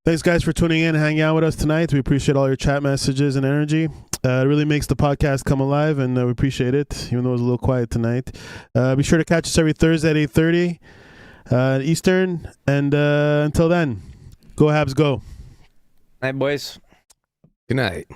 Thanks, guys, for tuning in and hanging out with us tonight. We appreciate all your chat messages and energy. It really makes the podcast come alive, and we appreciate it, even though it was a little quiet tonight. Be sure to catch us every Thursday at 8:30 Eastern. And until then, go Habs, go. Night, boys. Good night.